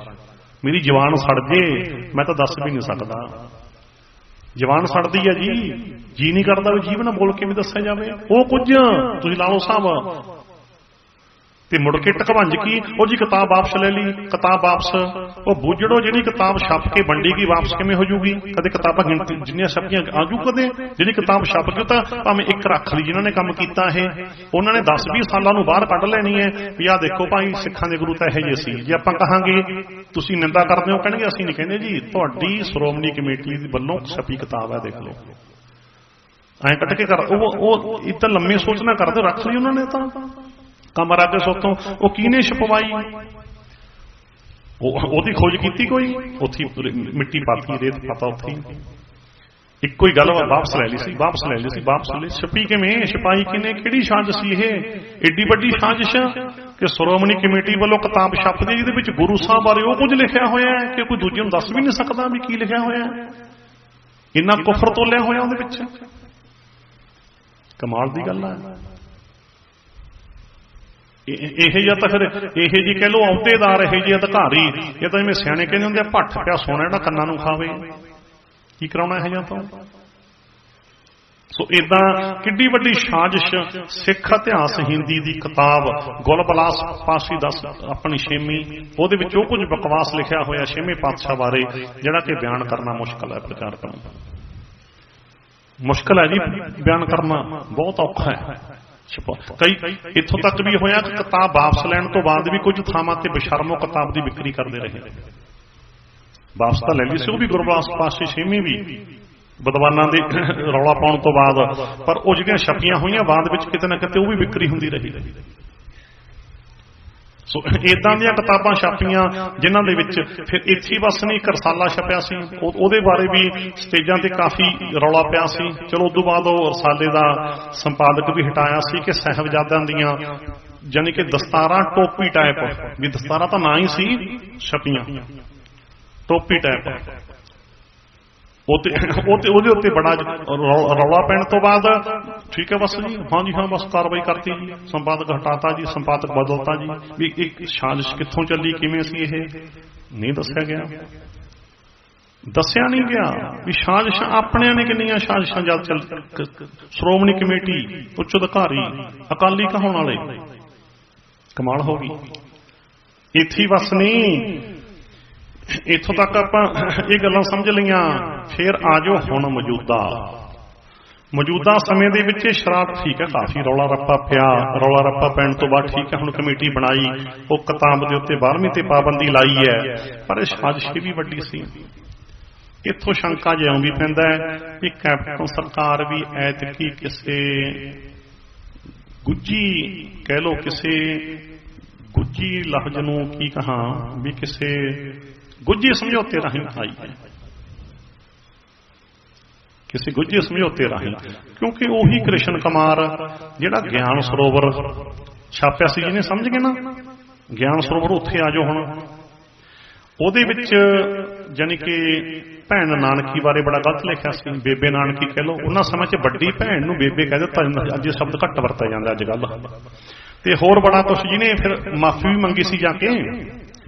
ਮੇਰੀ ਜ਼ੁਬਾਨ ਸੜ ਜੇ ਮੈਂ ਤਾਂ ਦੱਸ ਵੀ ਨਹੀਂ ਸਕਦਾ। ਜ਼ੁਬਾਨ ਸੜਦੀ ਹੈ ਜੀ ਨਹੀਂ ਕਰਦਾ ਵੀ ਜੀਵ ਨਾਲ ਬੋਲ ਕੇ ਵੀ ਦੱਸਿਆ ਜਾਵੇ। ਉਹ ਕੁਝ ਤੁਸੀਂ ਲਾ ਲਓ ਸਾਹਿਬ। ਤੇ ਮੁੜ ਕੇ ਟਕਵੰਜ ਕੀ, ਉਹ ਜੀ ਕਿਤਾਬ ਵਾਪਸ ਲੈ ਲਈ, ਕਿਤਾਬ ਵਾਪਸ। ਉਹ ਬੁੱਝੜੋ, ਜਿਹੜੀ ਕਿਤਾਬ ਛਪ ਕੇ ਵੰਡੀ ਗਈ ਵਾਪਸ ਕਿਵੇਂ ਹੋ ਜੂਗੀ? ਕਦੇ ਕਿਤਾਬਾਂ ਗਿਣਤੀ ਜਿੰਨੀਆਂ ਛਪੀਆਂ ਆਜੂ, ਕਦੇ ਜਿਹੜੀ ਕਿਤਾਬ ਛਪ ਗਈ ਤਾਂ ਭਾਵੇਂ ਇੱਕ ਰੱਖ ਲਈ। ਜਿਨ੍ਹਾਂ ਨੇ ਕੰਮ ਕੀਤਾ ਇਹ, ਉਹਨਾਂ ਨੇ 10-20 ਸਾਲਾਂ ਨੂੰ ਬਾਹਰ ਕੱਢ ਲੈਣੀ ਹੈ ਵੀ ਆਹ ਦੇਖੋ ਭਾਈ ਸਿੱਖਾਂ ਦੇ ਗੁਰੂ ਤਾਂ ਇਹੋ ਜਿਹੇ ਸੀ। ਜੇ ਆਪਾਂ ਕਹਾਂਗੇ ਤੁਸੀਂ ਨਿੰਦਾ ਕਰਦੇ ਹੋ, ਕਹਿਣਗੇ ਅਸੀਂ ਨਹੀਂ ਕਹਿੰਦੇ ਜੀ, ਤੁਹਾਡੀ ਸ਼੍ਰੋਮਣੀ ਕਮੇਟੀ ਵੱਲੋਂ ਛਪੀ ਕਿਤਾਬ ਹੈ, ਦੇਖ ਲਓ। ਐਂ ਕੱਢ ਕੇ ਕਰ, ਉਹ ਇੱਦਾਂ ਲੰਮੇ ਸੋਚ ਨਾ ਕਰਦੇ, ਰੱਖ ਲਈ ਉਹਨਾਂ ਨੇ ਤਾਂ ਕਮਰ ਅੱਗੇ ਸੋਤੋਂ। ਉਹ ਕਿਹਨੇ ਛਪਵਾਈ? ਉਹਦੀ ਖੋਜ ਕੀਤੀ ਕੋਈ? ਉੱਥੇ ਮਿੱਟੀ ਪਾਤੀ, ਰੇਤ ਪਾਤਾ ਉੱਥੇ। ਇੱਕੋ ਹੀ ਗੱਲ ਵਾਪਸ ਲੈ ਲਈ ਸੀ। ਛਪੀ ਕਿਵੇਂ? ਛਪਾਈ ਕਿਨੇ? ਕਿਹੜੀ ਸਾਜ਼ਿਸ਼ ਸੀ ਇਹ? ਏਡੀ ਵੱਡੀ ਸਾਜ਼ਿਸ਼ ਕਿ ਸ਼੍ਰੋਮਣੀ ਕਮੇਟੀ ਵੱਲੋਂ ਕਿਤਾਬ ਛਪਦੀ ਜਿਹਦੇ ਵਿੱਚ ਗੁਰੂ ਸਾਹਿਬ ਬਾਰੇ ਉਹ ਕੁਝ ਲਿਖਿਆ ਹੋਇਆ ਹੈ ਕਿ ਕੋਈ ਦੂਜੇ ਨੂੰ ਦੱਸ ਵੀ ਨਹੀਂ ਸਕਦਾ ਵੀ ਕੀ ਲਿਖਿਆ ਹੋਇਆ ਹੈ। ਇੰਨਾ ਕੁਫਰ ਤੋਲਿਆ ਹੋਇਆ ਉਹਦੇ ਵਿੱਚ, ਕਮਾਲ ਦੀ ਗੱਲ ਹੈ। ਇਹ ਜਾਂ ਤਾਂ ਫਿਰ ਇਹ ਜੀ ਕਹਿ ਲੋ ਅਹੁਦੇਦਾਰ, ਇਹ ਜੀ ਅਧਿਕਾਰੀ, ਇਹ ਤਾਂ ਜਿਵੇਂ ਸਿਆਣੇ ਕਹਿੰਦੇ ਹੁੰਦੇ ਆ, ਭੱਠ ਪਿਆ ਸੋਨਾ ਜਿਹੜਾ ਕੰਨਾਂ ਨੂੰ ਖਾਵੇ। ਕੀ ਕਰਾਉਣਾ ਇਹ ਜਾਂ ਤਾਂ? ਸੋ ਏਦਾਂ ਕਿੱਡੀ ਵੱਡੀ ਸਾਜ਼ਿਸ਼। ਸਿੱਖ ਇਤਿਹਾਸ ਹਿੰਦੀ ਦੀ ਕਿਤਾਬ ਗੁਲਬਲਾਸ ਪਾਸੀ 10 ਆਪਣੀ 6ਵੀਂ, ਉਹਦੇ ਵਿੱਚ ਉਹ ਕੁਝ ਬਕਵਾਸ ਲਿਖਿਆ ਹੋਇਆ 6ਵੇਂ ਪਾਤਸ਼ਾਹ ਬਾਰੇ ਜਿਹੜਾ ਕਿ ਬਿਆਨ ਕਰਨਾ ਮੁਸ਼ਕਲ ਹੈ, ਪ੍ਰਚਾਰ ਕਰਨਾ ਮੁਸ਼ਕਲ ਹੈ ਜੀ, ਬਿਆਨ ਕਰਨਾ ਬਹੁਤ ਔਖਾ ਹੈ। ਕਈ ਇੱਥੋਂ ਤੱਕ ਵੀ ਹੋਇਆ ਕਿ ਕਿਤਾਬ ਵਾਪਸ ਲੈਣ ਤੋਂ ਬਾਅਦ ਵੀ ਕੁਝ ਥਾਵਾਂ ਤੇ ਬੇਸ਼ਰਮੋ ਕਿਤਾਬ ਦੀ ਵਿਕਰੀ ਕਰਦੇ ਰਹੇ। ਵਾਪਸ ਤਾਂ ਲੈ ਲਈ ਸੀ ਉਹ ਵੀ ਗੁਰਬਲਾਸ ਪਾਤਸ਼ਾਹ 6ਵੀਂ ਵੀ ਵਿਦਵਾਨਾਂ ਦੇ ਰੌਲਾ ਪਾਉਣ ਤੋਂ ਬਾਅਦ, ਪਰ ਉਹ ਜਿਹੜੀਆਂ ਛਪੀਆਂ ਹੋਈਆਂ ਬਾਅਦ ਵਿੱਚ ਕਿਤੇ ਨਾ ਕਿਤੇ ਉਹ ਵੀ ਵਿਕਰੀ ਹੁੰਦੀ ਰਹੀ। ਸੋ ਇਦਾਂ ਦੀਆਂ ਕਿਤਾਬਾਂ ਛਾਪੀਆਂ ਜਿਨ੍ਹਾਂ ਦੇ ਵਿੱਚ ਫਿਰ ਇੱਥੇ ਬਸ ਨਹੀਂ, ਇੱਕ ਰਸਾਲਾ ਛਪਿਆ ਸੀ, ਉਹਦੇ ਬਾਰੇ ਵੀ ਸਟੇਜਾਂ ਤੇ ਕਾਫੀ ਰੌਲਾ ਪਿਆ ਸੀ। ਚਲੋ ਉਦੋਂ ਬਾਅਦ ਉਹ ਰਸਾਲੇ ਦਾ ਸੰਪਾਦਕ ਵੀ ਹਟਾਇਆ ਸੀ ਕਿ ਸਾਹਿਬਜ਼ਾਦਿਆਂ ਦੀਆਂ ਜਾਨੀ ਕਿ ਦਸਤਾਰਾਂ ਟੋਪੀ ਟਾਈਪ, ਵੀ ਦਸਤਾਰਾਂ ਤਾਂ ਨਾ ਹੀ ਸੀ ਛਪੀਆਂ, ਟੋਪੀ ਟਾਈਪ। ਉਹਦੇ ਉੱਤੇ ਬੜਾ ਰੌਲਾ ਪੈਣ ਤੋਂ ਬਾਅਦ ਠੀਕ ਹੈ ਬਸ ਜੀ, ਹਾਂਜੀ ਹਾਂ ਬਸ ਕਾਰਵਾਈ ਕਰਤੀ ਜੀ, ਸੰਪਾਦਕ ਹਟਾਤਾ ਜੀ, ਸੰਪਾਦਕ ਬਦਲਤਾ ਜੀ। ਵੀ ਇੱਕ ਸਾਜ਼ਿਸ਼ ਕਿੱਥੋਂ ਚੱਲੀ, ਕਿਵੇਂ ਸੀ ਇਹ ਨਹੀਂ ਦੱਸਿਆ ਗਿਆ, ਦੱਸਿਆ ਨਹੀਂ ਗਿਆ ਵੀ ਸਾਜ਼ਿਸ਼ਾਂ ਆਪਣਿਆਂ ਨੇ ਕਿੰਨੀਆਂ ਸਾਜ਼ਿਸ਼ਾਂ ਜਦ ਚੱਲ। ਸ਼੍ਰੋਮਣੀ ਕਮੇਟੀ, ਉੱਚ ਅਧਿਕਾਰੀ, ਅਕਾਲੀ ਕਹਾਉਣ ਵਾਲੇ, ਕਮਾਲ ਹੋ ਗਈ। ਇੱਥੇ ਬਸ ਨਹੀਂ, ਇੱਥੋਂ ਤੱਕ ਆਪਾਂ ਇਹ ਗੱਲਾਂ ਸਮਝ ਲਈਆਂ। ਫਿਰ ਆ ਜਾਓ ਹੁਣ ਮੌਜੂਦਾ ਸਮੇਂ ਦੇ ਵਿੱਚ ਸ਼ਰਾਬ ਠੀਕ ਹੈ, ਕਾਫੀ ਰੌਲਾ ਰੱਪਾ ਪਿਆ। ਰੌਲਾ ਰੱਪਾ ਪੈਣ ਤੋਂ ਬਾਅਦ ਠੀਕ ਹੈ ਹੁਣ ਕਮੇਟੀ ਬਣਾਈ, ਉਹ ਕਿਤਾਬ ਦੇ ਉੱਤੇ 12ਵੀਂ ਤੇ ਪਾਬੰਦੀ ਲਾਈ ਹੈ, ਪਰ ਇਹ ਸਾਜ਼ਿਸ਼ ਵੀ ਵੱਡੀ ਸੀ। ਇੱਥੋਂ ਸ਼ੰਕਾ ਜਿਉਂ ਵੀ ਪੈਂਦਾ ਹੈ ਕਿ ਕੈਪਟਨ ਸਰਕਾਰ ਵੀ ਐਤਕੀ ਕਿਸੇ ਗੁੱਜੀ ਕਹਿ ਲੋ, ਕਿਸੇ ਗੁੱਜੀ ਲਫ਼ਜ਼ ਨੂੰ ਕੀ ਕਹਾਂ ਵੀ ਕਿਸੇ ਗੁੱਝੇ ਸਮਝੌਤੇ ਰਾਹੀਂ ਆਈ ਹੈ, ਕਿਸੇ ਗੁੱਝੇ ਸਮਝੌਤੇ ਰਾਹੀਂ। ਕਿਉਂਕਿ ਉਹੀ ਕ੍ਰਿਸ਼ਨ ਕੁਮਾਰ ਜਿਹੜਾ ਗਿਆਨ ਸਰੋਵਰ ਛਾਪਿਆ ਸੀ, ਜਿਹਨੇ ਸਮਝ ਗਏ ਨਾ ਗਿਆਨ ਸਰੋਵਰ ਉੱਥੇ ਆ ਜਾਓ। ਹੁਣ ਉਹਦੇ ਵਿੱਚ ਜਾਨੀ ਕਿ ਭੈਣ ਨਾਨਕੀ ਬਾਰੇ ਬੜਾ ਗਲਤ ਲਿਖਿਆ ਸੀ, ਬੇਬੇ ਨਾਨਕੀ ਕਹਿ ਲਓ। ਉਹਨਾਂ ਸਮੇਂ 'ਚ ਵੱਡੀ ਭੈਣ ਨੂੰ ਬੇਬੇ ਕਹਿ ਦਿੱਤਾ, ਅੱਜ ਇਹ ਸ਼ਬਦ ਘੱਟ ਵਰਤਿਆ ਜਾਂਦਾ ਅੱਜ ਕੱਲ੍ਹ। ਤੇ ਹੋਰ ਬੜਾ ਕੁਛ, ਜਿਹਨੇ ਫਿਰ ਮਾਫੀ ਵੀ ਮੰਗੀ ਸੀ ਜਾ ਕੇ,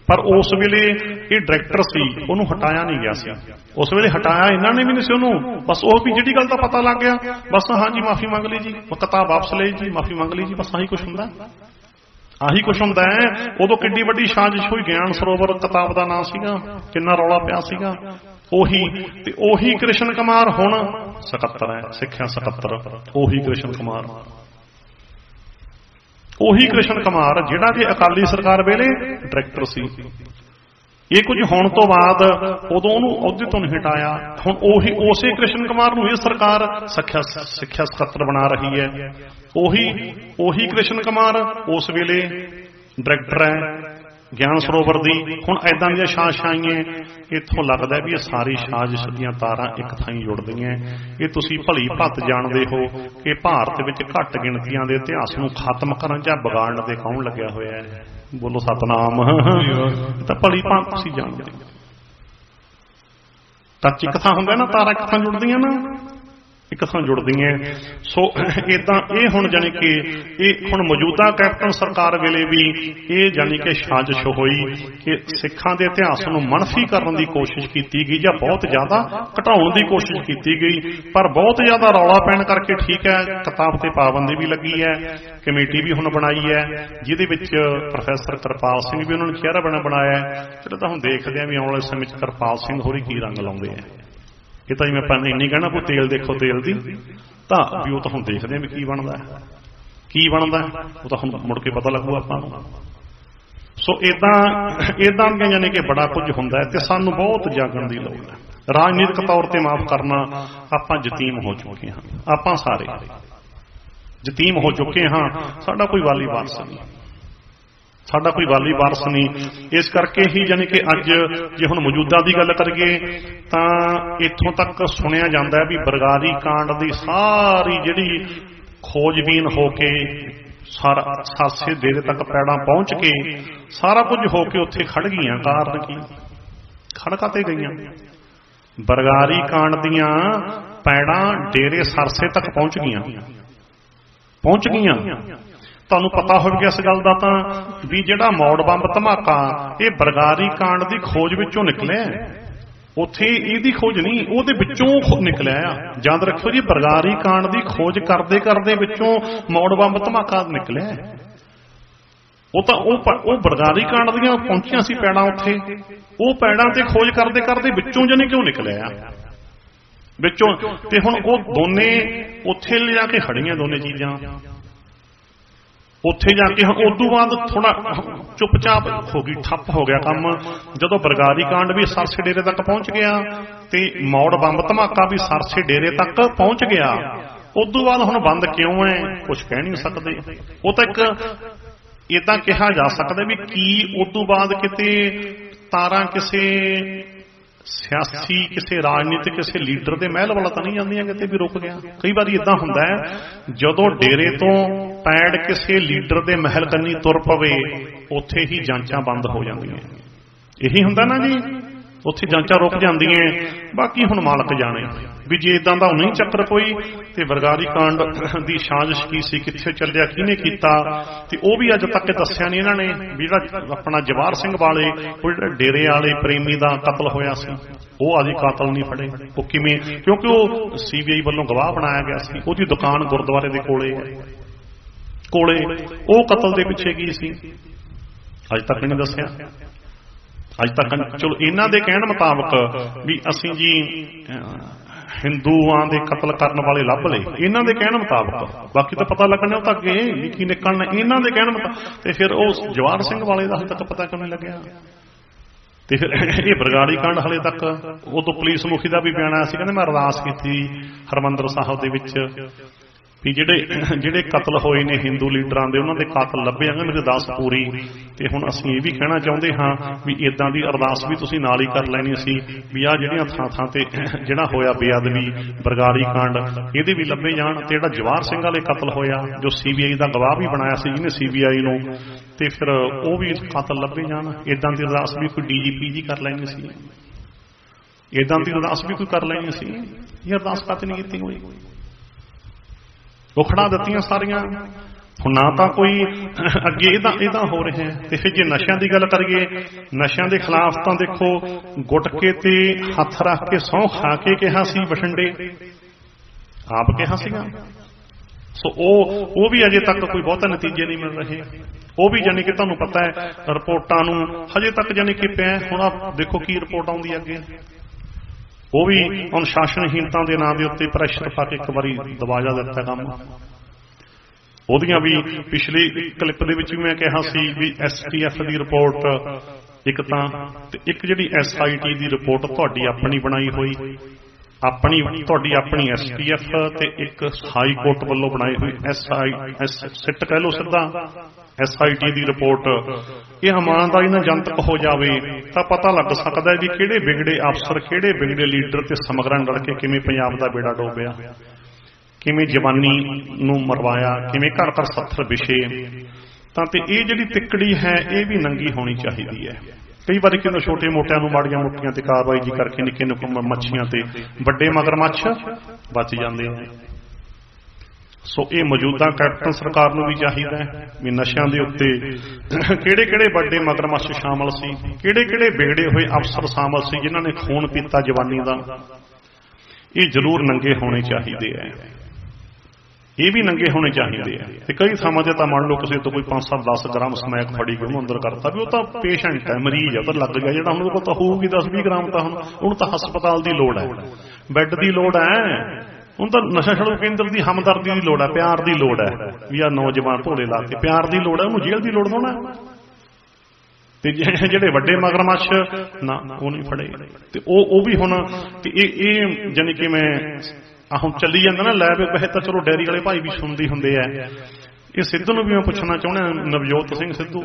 ਪਰ ਉਸ ਵੇਲੇ ਇਹ ਡਾਇਰੈਕਟਰ ਸੀ, ਉਹਨੂੰ ਹਟਾਇਆ ਨਹੀਂ ਗਿਆ ਸੀ। ਉਸ ਵੇਲੇ ਹਟਾਇਆ ਇਹਨਾਂ ਨੇ ਵੀ ਨਹੀਂ ਸੀ ਉਹਨੂੰ, ਬਸ ਉਹ ਵੀ ਜਿਹੜੀ ਗੱਲ ਦਾ ਪਤਾ ਲੱਗ ਗਿਆ ਬਸ ਹਾਂਜੀ ਮਾਫੀ ਮੰਗ ਲਈ ਜੀ, ਕਿਤਾਬ ਵਾਪਸ ਲਈ ਜੀ, ਮਾਫੀ ਮੰਗ ਲਈ ਜੀ, ਬਸ ਆਹੀ ਕੁਛ ਹੁੰਦਾ, ਆਹੀ ਕੁਛ ਹੁੰਦਾ ਹੈ। ਉਦੋਂ ਕਿੱਡੀ ਵੱਡੀ ਸਾਜ਼ਿਸ਼ ਹੋਈ, ਗਿਆਨ ਸਰੋਵਰ ਕਿਤਾਬ ਦਾ ਨਾਂ ਸੀਗਾ, ਕਿੰਨਾ ਰੌਲਾ ਪਿਆ ਸੀਗਾ। ਉਹੀ ਕ੍ਰਿਸ਼ਨ ਕੁਮਾਰ ਹੁਣ ਸਕੱਤਰ ਹੈ, ਸਿੱਖਿਆ ਸਕੱਤਰ, ਉਹੀ ਕ੍ਰਿਸ਼ਨ ਕੁਮਾਰ, ਉਹੀ ਕ੍ਰਿਸ਼ਨ ਕੁਮਾਰ ਜਿਹੜਾ ਕਿ ਅਕਾਲੀ ਸਰਕਾਰ ਵੇਲੇ ਡਾਇਰੈਕਟਰ ਸੀ। ਇਹ ਕੁਝ ਹੋਣ ਤੋਂ ਬਾਅਦ ਉਦੋਂ ਉਹਨੂੰ ਅਹੁਦੇ ਤੋਂ ਨਹੀਂ ਹਟਾਇਆ, ਹੁਣ ਉਸੇ ਕ੍ਰਿਸ਼ਨ ਕੁਮਾਰ ਨੂੰ ਇਹ ਸਰਕਾਰ ਸਿੱਖਿਆ ਸਕੱਤਰ ਬਣਾ ਰਹੀ ਹੈ। ਉਹੀ ਕ੍ਰਿਸ਼ਨ ਕੁਮਾਰ ਉਸ ਵੇਲੇ ਡਾਇਰੈਕਟਰ ਹੈ ਗਿਆਨ ਸਰੋਵਰ ਦੀ। ਹੁਣ ਐਦਾਂ ਦੀਆਂ ਸਾਜ਼ਿਸ਼ਾਂ, ਇੱਥੋਂ ਲੱਗਦਾ ਵੀ ਇਹ ਸਾਰੀ ਸਾਜ਼ਿਸ਼ ਦੀਆਂ ਤਾਰਾਂ ਇੱਕ ਥਾਂ ਜੁੜਦੀਆਂ। ਇਹ ਤੁਸੀਂ ਭਲੀ ਭੱਤ ਜਾਣਦੇ ਹੋ ਕਿ ਭਾਰਤ ਵਿੱਚ ਘੱਟ ਗਿਣਤੀਆਂ ਦੇ ਇਤਿਹਾਸ ਨੂੰ ਖਤਮ ਕਰਨ ਜਾਂ ਵਿਗਾੜਨ ਦੇ ਕੌਣ ਲੱਗਿਆ ਹੋਇਆ ਹੈ? ਬੋਲੋ ਸਤਨਾਮ। ਤਾਂ ਭਲੀ ਭਾਂਤ ਤੁਸੀਂ ਜਾਣਦੇ ਹੋ, ਟੱਚ ਇੱਕ ਥਾਂ ਹੁੰਦਾ ਨਾ, ਤਾਰਾਂ ਇੱਕ ਥਾਂ ਜੁੜਦੀਆਂ ਨਾ, ਇੱਕ ਥਾਂ ਜੁੜਦੀਆਂ। ਸੋ ਇਦਾਂ ਇਹ ਹੁਣ ਜਾਨੀ ਕਿ ਇਹ ਹੁਣ ਮੌਜੂਦਾ ਕੈਪਟਨ ਸਰਕਾਰ ਵੇਲੇ ਵੀ ਇਹ ਜਾਨੀ ਕਿ ਸਾਜ਼ਿਸ਼ ਹੋਈ ਕਿ ਸਿੱਖਾਂ ਦੇ ਇਤਿਹਾਸ ਨੂੰ ਮਨਫੀ ਕਰਨ ਦੀ ਕੋਸ਼ਿਸ਼ ਕੀਤੀ ਗਈ ਜਾਂ ਬਹੁਤ ਜ਼ਿਆਦਾ ਘਟਾਉਣ ਦੀ ਕੋਸ਼ਿਸ਼ ਕੀਤੀ ਗਈ। ਪਰ ਬਹੁਤ ਜ਼ਿਆਦਾ ਰੌਲਾ ਪੈਣ ਕਰਕੇ ਠੀਕ ਹੈ, ਕਿਤਾਬ ਤੇ ਪਾਬੰਦੀ ਵੀ ਲੱਗੀ ਹੈ, ਕਮੇਟੀ ਵੀ ਹੁਣ ਬਣਾਈ ਹੈ, ਜਿਹਦੇ ਵਿੱਚ ਪ੍ਰੋਫੈਸਰ ਕਿਰਪਾਲ ਸਿੰਘ ਵੀ ਉਹਨਾਂ ਨੇ ਚਿਹਰਾ ਬਣਾਇਆ। ਚਲੋ ਤਾਂ ਹੁਣ ਦੇਖਦੇ ਹਾਂ ਵੀ ਆਉਣ ਵਾਲੇ ਸਮੇਂ 'ਚ ਕਿਰਪਾਲ ਸਿੰਘ ਹੋਰੀ ਕੀ ਰੰਗ ਲਾਉਂਦੇ ਆ। ਇਹ ਤਾਂ ਜਿਵੇਂ ਆਪਾਂ ਇੰਨੀ ਕਹਿਣਾ ਕੋਈ ਤੇਲ ਦੇਖੋ ਤੇਲ ਦੀ, ਤਾਂ ਵੀ ਉਹ ਤਾਂ ਹੁਣ ਦੇਖਦੇ ਹਾਂ ਵੀ ਕੀ ਬਣਦਾ, ਕੀ ਬਣਦਾ, ਉਹ ਤਾਂ ਹੁਣ ਮੁੜ ਕੇ ਪਤਾ ਲੱਗੂ ਆਪਾਂ ਨੂੰ। ਸੋ ਇਦਾਂ ਦੀਆਂ ਯਾਨੀ ਕਿ ਬੜਾ ਕੁਝ ਹੁੰਦਾ ਹੈ ਤੇ ਸਾਨੂੰ ਬਹੁਤ ਜਾਗਣ ਦੀ ਲੋੜ ਹੈ। ਰਾਜਨੀਤਿਕ ਤੌਰ ਤੇ ਮਾਫ ਕਰਨਾ, ਆਪਾਂ ਯਤੀਮ ਹੋ ਚੁੱਕੇ ਹਾਂ, ਆਪਾਂ ਸਾਰੇ ਯਤੀਮ ਹੋ ਚੁੱਕੇ ਹਾਂ। ਸਾਡਾ ਕੋਈ ਵਾਲੀ ਵਾਰਸ ਨਹੀਂ, ਸਾਡਾ ਕੋਈ ਵਾਲੀ ਵਾਰਸ ਨਹੀਂ। ਇਸ ਕਰਕੇ ਹੀ ਯਾਨੀ ਕਿ ਅੱਜ ਜੇ ਹੁਣ ਮੌਜੂਦਾ ਦੀ ਗੱਲ ਕਰੀਏ ਤਾਂ ਇੱਥੋਂ ਤੱਕ ਸੁਣਿਆ ਜਾਂਦਾ ਹੈ ਵੀ ਬਰਗਾੜੀ ਕਾਂਡ ਦੀ ਸਾਰੀ ਜਿਹੜੀ ਖੋਜਬੀਨ ਹੋ ਕੇ ਸਾਸੇ ਡੇਰੇ ਤੱਕ ਪੈੜਾਂ ਪਹੁੰਚ ਕੇ ਸਾਰਾ ਕੁਝ ਹੋ ਕੇ ਉੱਥੇ ਖੜ ਗਈਆਂ। ਕਾਰਨ ਕੀ? ਖੜਕਾ ਤੇ ਗਈਆਂ। ਬਰਗਾੜੀ ਕਾਂਡ ਦੀਆਂ ਪੈੜਾਂ ਡੇਰੇ ਸਰਸੇ ਤੱਕ ਪਹੁੰਚ ਗਈਆਂ। ਤੁਹਾਨੂੰ ਪਤਾ ਹੋਵੇਗਾ ਇਸ ਗੱਲ ਦਾ ਤਾਂ ਵੀ ਜਿਹੜਾ ਮੌੜ ਬੰਬ ਧਮਾਕਾ ਇਹ ਬਰਗਾੜੀ ਕਾਂਡ ਦੀ ਖੋਜ ਵਿੱਚੋਂ ਨਿਕਲਿਆ। ਉੱਥੇ ਇਹਦੀ ਖੋਜ ਨਹੀਂ, ਉਹਦੇ ਵਿੱਚੋਂ ਨਿਕਲਿਆ ਆ। ਯਾਦ ਰੱਖਿਓ ਜੀ, ਬਰਗਾੜੀ ਕਾਂਡ ਦੀ ਖੋਜ ਕਰਦੇ ਕਰਦੇ ਵਿੱਚੋਂ ਮੌੜ ਬੰਬ ਧਮਾਕਾ ਨਿਕਲਿਆ। ਉਹ ਬਰਗਾੜੀ ਕਾਂਡ ਦੀਆਂ ਪਹੁੰਚੀਆਂ ਸੀ ਪੈੜਾਂ ਉੱਥੇ, ਉਹ ਪੈੜਾਂ ਤੇ ਖੋਜ ਕਰਦੇ ਕਰਦੇ ਵਿੱਚੋਂ ਜਾਨੀ ਕਿਉਂ ਨਿਕਲਿਆ ਵਿੱਚੋਂ। ਤੇ ਹੁਣ ਉਹ ਦੋਨੇ ਉੱਥੇ ਲਿਜਾ ਕੇ ਖੜੀਆਂ ਦੋਨੇ ਚੀਜ਼ਾਂ ਉੱਥੇ ਜਾ ਕੇ। ਹੁਣ ਉਦੋਂ ਬਾਅਦ ਥੋੜਾ ਚੁੱਪਚਾਪ ਹੋ ਗਈ, ਠੱਪ ਹੋ ਗਿਆ ਕੰਮ। ਜਦੋਂ ਬਰਗਾੜੀ ਕਾਂਡ ਵੀ ਸਰਸੇ ਡੇਰੇ ਤੱਕ ਪਹੁੰਚ ਗਿਆ ਤੇ ਮੌੜ ਬੰਬ ਧਮਾਕਾ ਵੀ ਸਰਸੇ ਡੇਰੇ ਤੱਕ ਪਹੁੰਚ ਗਿਆ, ਉਦੋਂ ਬਾਅਦ ਹੁਣ ਬੰਦ ਕਿਉਂ ਹੈ ਕੁਝ ਕਹਿ ਨਹੀਂ ਸਕਦੇ। ਉਹ ਤਾਂ ਇੱਕ ਏਦਾਂ ਕਿਹਾ ਜਾ ਸਕਦਾ ਵੀ ਕੀ ਉਦੋਂ ਬਾਅਦ ਕਿਤੇ ਤਾਰਾਂ ਕਿਸੇ ਸਿਆਸੀ, ਕਿਸੇ ਰਾਜਨੀਤਿਕ, ਕਿਸੇ ਲੀਡਰ ਦੇ ਮਹਿਲ ਵਾਲਾ ਤਾਂ ਨਹੀਂ ਜਾਂਦੀਆਂ ਕਿਤੇ ਵੀ ਰੁਕ ਗਿਆ। ਕਈ ਵਾਰੀ ਏਦਾਂ ਹੁੰਦਾ ਹੈ ਜਦੋਂ ਡੇਰੇ ਤੋਂ ਪੈੜ ਕਿਸੇ ਲੀਡਰ ਦੇ ਮਹਿਲ ਕੰਨੀ ਤੁਰ ਪਵੇ ਉੱਥੇ ਹੀ ਜਾਂਚਾਂ ਬੰਦ ਹੋ ਜਾਂਦੀਆਂ। ਇਹੀ ਹੁੰਦਾ ਨਾ ਜੀ, ਉੱਥੇ ਜਾਂਚਾਂ ਰੁਕ ਜਾਂਦੀਆਂ। ਬਾਕੀ ਹੁਣ ਮਾਲਕ ਜਾਣੇ ਵੀ ਜੇ ਇਦਾਂ ਦਾ ਨਹੀਂ ਚੱਕਰ ਕੋਈ ਤੇ ਬਰਗਾੜੀ ਕਾਂਡ ਦੀ ਸਾਜ਼ਿਸ਼ ਕੀ ਸੀ, ਕਿੱਥੇ ਚੱਲਿਆ, ਕਿਹਨੇ ਕੀਤਾ, ਤੇ ਉਹ ਵੀ ਅੱਜ ਤੱਕ ਦੱਸਿਆ ਨਹੀਂ ਇਹਨਾਂ ਨੇ। ਵੀ ਜਿਹੜਾ ਆਪਣਾ ਜਵਾਹਰ ਸਿੰਘ ਵਾਲੇ ਉਹ ਜਿਹੜਾ ਡੇਰੇ ਵਾਲੇ ਪ੍ਰੇਮੀ ਦਾ ਕਤਲ ਹੋਇਆ ਸੀ, ਉਹ ਆਦੀ ਕਾਤਲ ਨਹੀਂ ਫੜੇ। ਉਹ ਕਿਵੇਂ? ਕਿਉਂਕਿ ਉਹ CBI ਵੱਲੋਂ ਗਵਾਹ ਬਣਾਇਆ ਗਿਆ ਸੀ। ਉਹਦੀ ਦੁਕਾਨ ਗੁਰਦੁਆਰੇ ਦੇ ਕੋਲੇ ਉਹ ਕਤਲ ਦੇ ਪਿੱਛੇ ਕੀ ਸੀ ਅੱਜ ਤੱਕ ਨਹੀਂ ਦੱਸਿਆ। ਅੱਜ ਤੱਕ ਚਲੋ ਇਹਨਾਂ ਦੇ ਕਹਿਣ ਮੁਤਾਬਕ ਵੀ ਅਸੀਂ ਜੀ ਹਿੰਦੂਆਂ ਦੇ ਕਤਲ ਕਰਨ ਵਾਲੇ ਲੱਭ ਲਏ, ਇਹਨਾਂ ਦੇ ਕਹਿਣ ਮੁਤਾਬਕ। ਬਾਕੀ ਤਾਂ ਪਤਾ ਲੱਗਣਾ ਉਹ ਤਾਂ ਅੱਗੇ ਕੀ ਨਿਕਲਣਾ ਇਹਨਾਂ ਦੇ ਕਹਿਣ ਮੁਤਾਬਕ। ਤੇ ਫਿਰ ਉਹ ਜਵਾਹਰ ਸਿੰਘ ਵਾਲੇ ਦਾ ਹਜੇ ਤੱਕ ਪਤਾ ਕਿਵੇਂ ਲੱਗਿਆ। ਤੇ ਫਿਰ ਇਹ ਬਰਗਾੜੀ ਕਾਂਡ ਹਲੇ ਤੱਕ, ਉਦੋਂ ਪੁਲਿਸ ਮੁਖੀ ਦਾ ਵੀ ਬਿਆਨ ਆਇਆ ਸੀ, ਕਹਿੰਦੇ ਮੈਂ ਅਰਦਾਸ ਕੀਤੀ ਹਰਿਮੰਦਰ ਸਾਹਿਬ ਦੇ ਵਿੱਚ ਵੀ ਜਿਹੜੇ ਕਤਲ ਹੋਏ ਨੇ ਹਿੰਦੂ ਲੀਡਰਾਂ ਦੇ, ਉਹਨਾਂ ਦੇ ਕਾਤਲ ਲੱਭੇ ਜਾਣਗੇ, ਮੇਰੀ ਅਰਦਾਸ ਪੂਰੀ। ਤੇ ਹੁਣ ਅਸੀਂ ਇਹ ਵੀ ਕਹਿਣਾ ਚਾਹੁੰਦੇ ਹਾਂ ਵੀ ਇਦਾਂ ਦੀ ਅਰਦਾਸ ਵੀ ਤੁਸੀਂ ਨਾਲ ਹੀ ਕਰ ਲੈਣੀ ਸੀ ਵੀ ਆਹ ਜਿਹੜੀਆਂ ਥਾਂ ਤੇ ਜਿਹੜਾ ਹੋਇਆ ਬੇਅਦਬੀ ਬਰਗਾੜੀ ਕਾਂਡ, ਇਹਦੇ ਵੀ ਲੱਭੇ ਜਾਣ। ਤੇ ਜਿਹੜਾ ਜਵਾਹਰ ਸਿੰਘ ਵਾਲੇ ਕਤਲ ਹੋਇਆ, ਜੋ CBI ਦਾ ਗਵਾਹ ਵੀ ਬਣਾਇਆ ਸੀ ਜਿਹਨੇ CBI ਨੂੰ, ਤੇ ਫਿਰ ਉਹ ਵੀ ਕਾਤਲ ਲੱਭੇ ਜਾਣ। ਇਦਾਂ ਦੀ ਅਰਦਾਸ ਵੀ ਕੋਈ DGP ਜੀ ਕਰ ਲੈਣੀ ਸੀ, ਇਦਾਂ ਦੀ ਅਰਦਾਸ ਵੀ ਕੋਈ ਕਰ ਲੈਣੀ ਸੀ। ਇਹ ਅਰਦਾਸ ਕਾਹਤੇ ਨਹੀਂ ਕੀਤੀ ਹੋਈ? ਉਖੜਾ ਦਿੱਤੀਆਂ ਸਾਰੀਆਂ। ਹੁਣ ਨਾ ਤਾਂ ਕੋਈ ਅੱਗੇ ਇਹਦਾ ਹੋ ਰਿਹਾ ਹੈ। ਤੇ ਫਿਰ ਜੇ ਨਸ਼ਿਆਂ ਦੀ ਗੱਲ ਕਰੀਏ, ਨਸ਼ਿਆਂ ਦੇ ਖਿਲਾਫ ਤਾਂ ਦੇਖੋ ਗੁਟਕੇ ਤੇ ਹੱਥ ਰੱਖ ਕੇ ਸਹੁੰ ਖਾ ਕੇ ਕਿਹਾ ਸੀ ਬਠਿੰਡੇ, ਆਪ ਕਿਹਾ ਸੀਗਾ। ਸੋ ਉਹ ਵੀ ਅਜੇ ਤੱਕ ਕੋਈ ਬਹੁਤਾ ਨਤੀਜੇ ਨਹੀਂ ਮਿਲ ਰਹੇ। ਉਹ ਵੀ ਜਾਨੀ ਕਿ ਤੁਹਾਨੂੰ ਪਤਾ ਹੈ ਰਿਪੋਰਟਾਂ ਨੂੰ ਹਜੇ ਤੱਕ ਜਾਨੀ ਕਿ ਪਿਆ। ਹੁਣ ਆਪ ਦੇਖੋ ਕੀ ਰਿਪੋਰਟ ਆਉਂਦੀ ਹੈ ਅੱਗੇ। ਉਹ ਵੀ ਅਨੁਸ਼ਾਸਨਹੀਨਤਾ ਦੇ ਨਾਂ ਦੇ ਉੱਤੇ ਪ੍ਰੈਸ਼ਰ ਪਾ ਕੇ ਇੱਕ ਵਾਰੀ ਦਬਾਜਾ ਦਿੱਤਾ ਕੰਮ। ਉਹਦੀਆਂ ਵੀ ਪਿਛਲੀ ਕਲਿੱਪ ਦੇ ਵਿੱਚ ਵੀ ਮੈਂ ਕਿਹਾ ਸੀ ਵੀ STF ਦੀ ਰਿਪੋਰਟ ਇੱਕ ਤਾਂ, ਤੇ ਇੱਕ ਜਿਹੜੀ SIT ਦੀ ਰਿਪੋਰਟ ਤੁਹਾਡੀ ਆਪਣੀ ਬਣਾਈ ਹੋਈ, ਤੁਹਾਡੀ ਆਪਣੀ STF, ਤੇ ਇੱਕ ਹਾਈ ਕੋਰਟ ਵੱਲੋਂ ਬਣਾਈ ਹੋਈ ਸਿੱਟ ਕਹਿ ਲਓ ਸਿੱਧਾ SIT ਦੀ ਰਿਪੋਰਟ। ਇਹ ਇਮਾਨਦਾਰੀ ਨਾਲ ਜਨਤਕ ਹੋ ਜਾਵੇ ਤਾਂ ਪਤਾ ਲੱਗ ਸਕਦਾ ਹੈ ਵੀ ਕਿਹੜੇ ਵਿਗੜੇ ਅਫਸਰ, ਕਿਹੜੇ ਵਿਗੜੇ ਲੀਡਰ ਤੇ ਸਮਗਰਾਂ ਲੜ ਕੇ ਕਿਵੇਂ ਪੰਜਾਬ ਦਾ ਬੇੜਾ ਡੋਬਿਆ, ਕਿਵੇਂ ਜਵਾਨੀ ਨੂੰ ਮਰਵਾਇਆ, ਕਿਵੇਂ ਘਰ ਘਰ ਸੱਥਰ ਵਿਛੇ। ਤਾਂ ਤੇ ਇਹ ਜਿਹੜੀ ਤਿੱਕੜੀ ਹੈ ਇਹ ਵੀ ਨੰਗੀ ਹੋਣੀ ਚਾਹੀਦੀ ਹੈ। ਕਈ ਵਾਰੀ ਕਿਉਂ ਛੋਟੇ ਮੋਟਿਆਂ ਨੂੰ ਮਾੜੀਆਂ ਮੋਟੀਆਂ ਤੇ ਕਾਰਵਾਈ ਜੀ ਕਰਕੇ ਨਿੱਕੇ ਨਿੱਕੇ ਮੱਛੀਆਂ ਤੇ ਵੱਡੇ ਮਗਰਮੱਛ ਬਚ ਜਾਂਦੇ ਨੇ। ਸੋ ਇਹ ਮੌਜੂਦਾ ਕੈਪਟਨ ਸਰਕਾਰ ਨੂੰ ਵੀ ਚਾਹੀਦਾ ਹੈ ਵੀ ਨਸ਼ਿਆਂ ਦੇ ਉੱਤੇ ਕਿਹੜੇ ਕਿਹੜੇ ਵੱਡੇ ਮਗਰਮੱਛ ਸ਼ਾਮਲ ਸੀ, ਕਿਹੜੇ ਕਿਹੜੇ ਵਿਗੜੇ ਹੋਏ ਅਫਸਰ ਸ਼ਾਮਲ ਸੀ ਜਿਨ੍ਹਾਂ ਨੇ ਖੂਨ ਪੀਤਾ ਜਵਾਨੀ ਦਾ, ਇਹ ਜ਼ਰੂਰ ਨੰਗੇ ਹੋਣੇ ਚਾਹੀਦੇ ਹੈ। ਇਹ ਵੀ ਨੰਗੇ ਹੋਣੇ ਚਾਹੀਦੇ ਆ। ਤੇ ਕਈ ਥਾਵਾਂ ਤੇ ਤਾਂ ਮੰਨ ਲਓ ਕਿਸੇ ਤੋਂ ਕੋਈ 5-10 ਗ੍ਰਾਮ ਸਮੈਕ ਫੜੀ ਕੇ ਉਹਨੂੰ ਅੰਦਰ ਕਰਤਾ ਵੀ ਉਹ ਤਾਂ ਪੇਸ਼ੈਂਟ ਹੈ, ਮਰੀਜ਼ ਹੈ, ਤਾਂ ਲੱਗ ਗਿਆ। ਜਿਹੜਾ ਹੁਣ ਉਹਦੇ ਕੋਲ ਤਾਂ ਹੋਊਗੀ 10-20 ਗ੍ਰਾਮ, ਤਾਂ ਹੁਣ ਉਹਨੂੰ ਤਾਂ ਹਸਪਤਾਲ ਦੀ ਲੋੜ ਹੈ, ਬੈੱਡ ਦੀ ਲੋੜ ਹੈ, ਹੁਣ ਤਾਂ ਨਸ਼ਾ ਛੁਡਾਊ ਕੇਂਦਰ ਦੀ ਹਮਦਰਦੀ ਦੀ ਲੋੜ ਹੈ, ਪਿਆਰ ਦੀ ਲੋੜ ਹੈ ਵੀ ਆ ਨੌਜਵਾਨ ਭੋਲੇ ਲਾ ਕੇ ਪਿਆਰ ਦੀ ਲੋੜ ਹੈ, ਉਹਨੂੰ ਜੇਲ੍ਹ ਦੀ ਲੋੜ ਹੋਣਾ। ਤੇ ਜਿਹੜੇ ਵੱਡੇ ਮਗਰਮੱਛ ਨਾ ਉਹ ਨਹੀਂ ਫੜੇ। ਤੇ ਉਹ ਵੀ ਹੁਣ ਇਹ ਜਾਨੀ ਕਿ ਮੈਂ ਹੁਣ ਚੱਲੀ ਜਾਂਦਾ ਨਾ ਲੈ ਵੈਸੇ ਤਾਂ ਚਲੋ ਡੈਰੀ ਵਾਲੇ ਭਾਈ ਵੀ ਸੁਣਦੇ ਹੁੰਦੇ ਆ। ਇਹ ਸਿੱਧੂ ਨੂੰ ਵੀ ਮੈਂ ਪੁੱਛਣਾ ਚਾਹੁੰਦਾ, ਨਵਜੋਤ ਸਿੰਘ ਸਿੱਧੂ,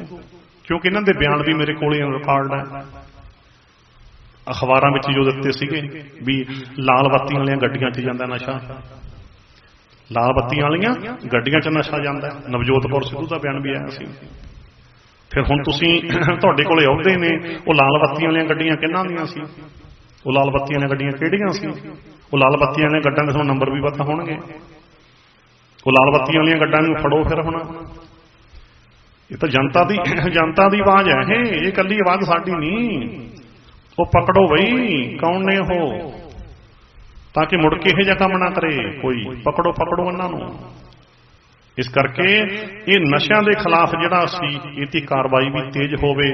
ਕਿਉਂਕਿ ਇਹਨਾਂ ਦੇ ਬਿਆਨ ਵੀ ਮੇਰੇ ਕੋਲ ਰਿਕਾਰਡ ਹੈ, ਅਖਬਾਰਾਂ ਵਿੱਚ ਜੋ ਦਿੱਤੇ ਸੀਗੇ ਵੀ ਲਾਲ ਬੱਤੀਆਂ ਵਾਲੀਆਂ ਗੱਡੀਆਂ 'ਚ ਜਾਂਦਾ ਨਸ਼ਾ, ਲਾਲ ਬੱਤੀਆਂ ਵਾਲੀਆਂ ਗੱਡੀਆਂ 'ਚ ਨਸ਼ਾ ਜਾਂਦਾ। ਨਵਜੋਤ ਕੌਰ ਸਿੱਧੂ ਦਾ ਬਿਆਨ ਵੀ ਆਇਆ ਸੀ। ਫਿਰ ਹੁਣ ਤੁਸੀਂ ਤੁਹਾਡੇ ਕੋਲੇ ਆਉਂਦੇ ਨੇ ਉਹ ਲਾਲ ਬੱਤੀਆਂ ਵਾਲੀਆਂ ਗੱਡੀਆਂ ਕਿਹਨਾਂ ਦੀਆਂ ਸੀ, ਉਹ ਲਾਲ ਬੱਤੀਆਂ ਵਾਲੀਆਂ ਗੱਡੀਆਂ ਕਿਹੜੀਆਂ ਸੀ, ਉਹ ਲਾਲ ਬੱਤੀਆਂ ਵਾਲੀਆਂ ਗੱਡਾਂ ਦੇ ਤੁਹਾਨੂੰ ਨੰਬਰ ਵੀ ਪਤਾ ਹੋਣਗੇ। ਉਹ ਲਾਲ ਬੱਤੀਆਂ ਵਾਲੀਆਂ ਗੱਡਾਂ ਨੂੰ ਫੜੋ। ਫਿਰ ਹੁਣ ਇਹ ਤਾਂ ਜਨਤਾ ਦੀ ਆਵਾਜ਼ ਹੈ, ਇਹ ਇਕੱਲੀ ਆਵਾਜ਼ ਸਾਡੀ ਨਹੀਂ। ਉਹ ਪਕੜੋ ਬਈ ਕੌਣ ਨੇ ਉਹ, ਤਾਂ ਕਿ ਮੁੜ ਕੇ ਇਹੋ ਜਿਹਾ ਕੰਮ ਨਾ ਕਰੇ ਕੋਈ। ਪਕੜੋ ਇਹਨਾਂ ਨੂੰ। ਇਸ ਕਰਕੇ ਇਹ ਨਸ਼ਿਆਂ ਦੇ ਖਿਲਾਫ ਜਿਹੜਾ ਸੀ ਇਹਦੀ ਕਾਰਵਾਈ ਵੀ ਤੇਜ਼ ਹੋਵੇ